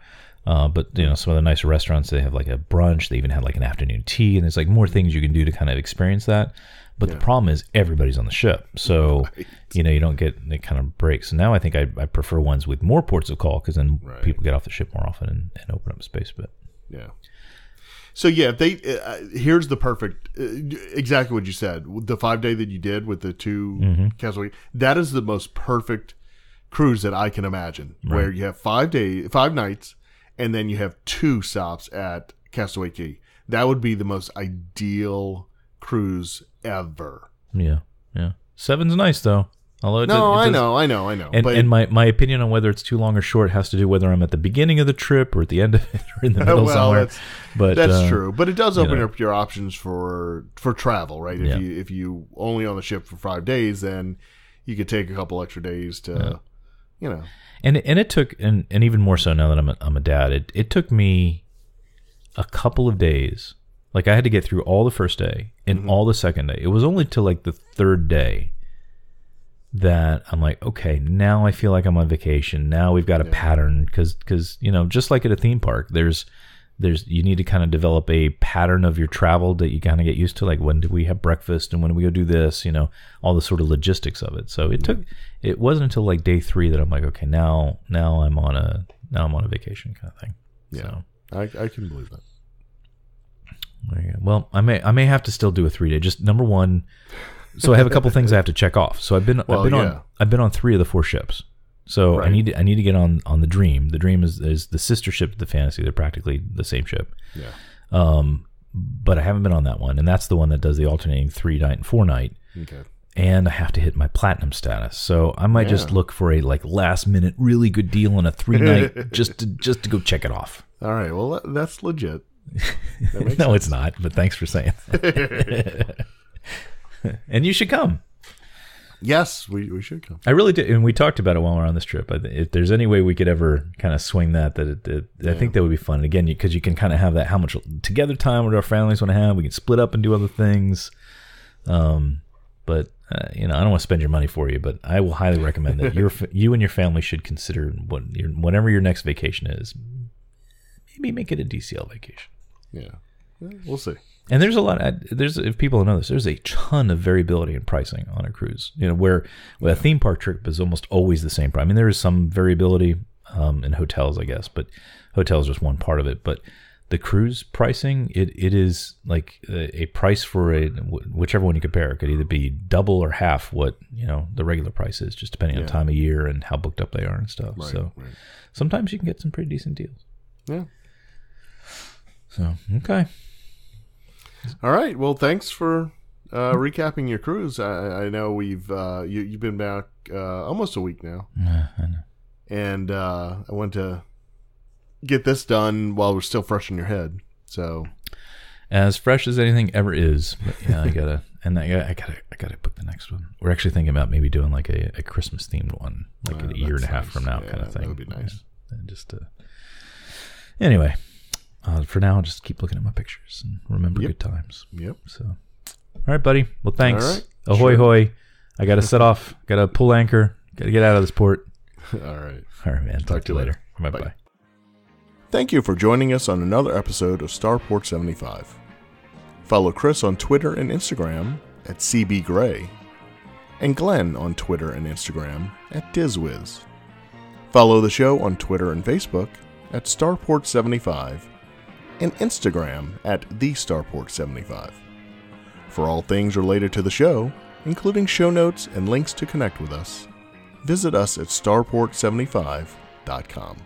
But some of the nicer restaurants, they have like a brunch. They even have like an afternoon tea, and there's like more things you can do to kind of experience that. But the problem is everybody's on the ship, so you don't get it kind of breaks. So now I think I prefer ones with more ports of call, because then people get off the ship more often and open up space a bit. Yeah. So here's the perfect, exactly what you said. The 5-day that you did with the 2 Castaway, that is the most perfect cruise that I can imagine, where you have 5 nights, and then you have 2 stops at Castaway Cay. That would be the most ideal cruise ever. Yeah. 7's nice though. Although I know. And my opinion on whether it's too long or short has to do whether I'm at the beginning of the trip or at the end of it or in the middle somewhere. That's true. But it does open up your options for travel, right? If you only on the ship for 5 days, then you could take a couple extra days to, And it took, and even more so now that I'm a dad, it took me a couple of days. Like, I had to get through all the first day and all the second day. It was only till like the 3rd day that I'm like, okay, now I feel like I'm on vacation. Now we've got a pattern, because just like at a theme park, there's you need to kind of develop a pattern of your travel that you kind of get used to. Like, when do we have breakfast and when do we go do this? All the sort of logistics of it. So it wasn't until like day 3 that I'm like, okay, now I'm on a vacation kind of thing. Yeah, so. I can believe that. Well, I may have to still do a 3-day. Just number one, so I have a couple things I have to check off. So I've been on 3 of the 4 ships. So I need to get on the Dream. The Dream is the sister ship to the Fantasy. They're practically the same ship. Yeah. But I haven't been on that one, and that's the one that does the alternating 3-night and 4-night. Okay. And I have to hit my platinum status. So I might just look for a like last minute really good deal on a 3-night just to go check it off. All right. Well, that's legit. No, it's not, but thanks for saying that. And you should come. Yes, we should come. I really did, and we talked about it while we were on this trip. If there's any way we could ever kind of swing that I think that would be fun. And again, because you can kind of have that how much together time would our families want to have. We can split up and do other things. But I don't want to spend your money for you, but I will highly recommend that you and your family should consider whatever your next vacation is. Maybe make it a DCL vacation. Yeah, we'll see. And there's a lot. If people know this, there's a ton of variability in pricing on a cruise. Where a theme park trip is almost always the same price. I mean, there is some variability in hotels, I guess, but hotels are just one part of it. But the cruise pricing, it is like a price for whichever one you compare. It could either be double or half what the regular price is, just depending on time of year and how booked up they are and stuff. So sometimes you can get some pretty decent deals. Yeah. So okay. All right. Well, thanks for recapping your cruise. I know you've been back almost a week now. I know. And I want to get this done while we're still fresh in your head. So as fresh as anything ever is. But yeah, I gotta book the next one. We're actually thinking about maybe doing like a Christmas themed one, like a year and a half from now, kind of thing. That would be nice. And just anyway. For now, I'll just keep looking at my pictures and remember good times. Yep. So, all right, buddy. Well, thanks. All right. Ahoy, hoy. I got to set off. Got to pull anchor. Got to get out of this port. All right. All right, man. Talk to you later. Bye-bye. Thank you for joining us on another episode of Starport 75. Follow Chris on Twitter and Instagram at CBGray, and Glenn on Twitter and Instagram at DizWiz. Follow the show on Twitter and Facebook at Starport 75. And Instagram at TheStarport75. For all things related to the show, including show notes and links to connect with us, visit us at starport75.com.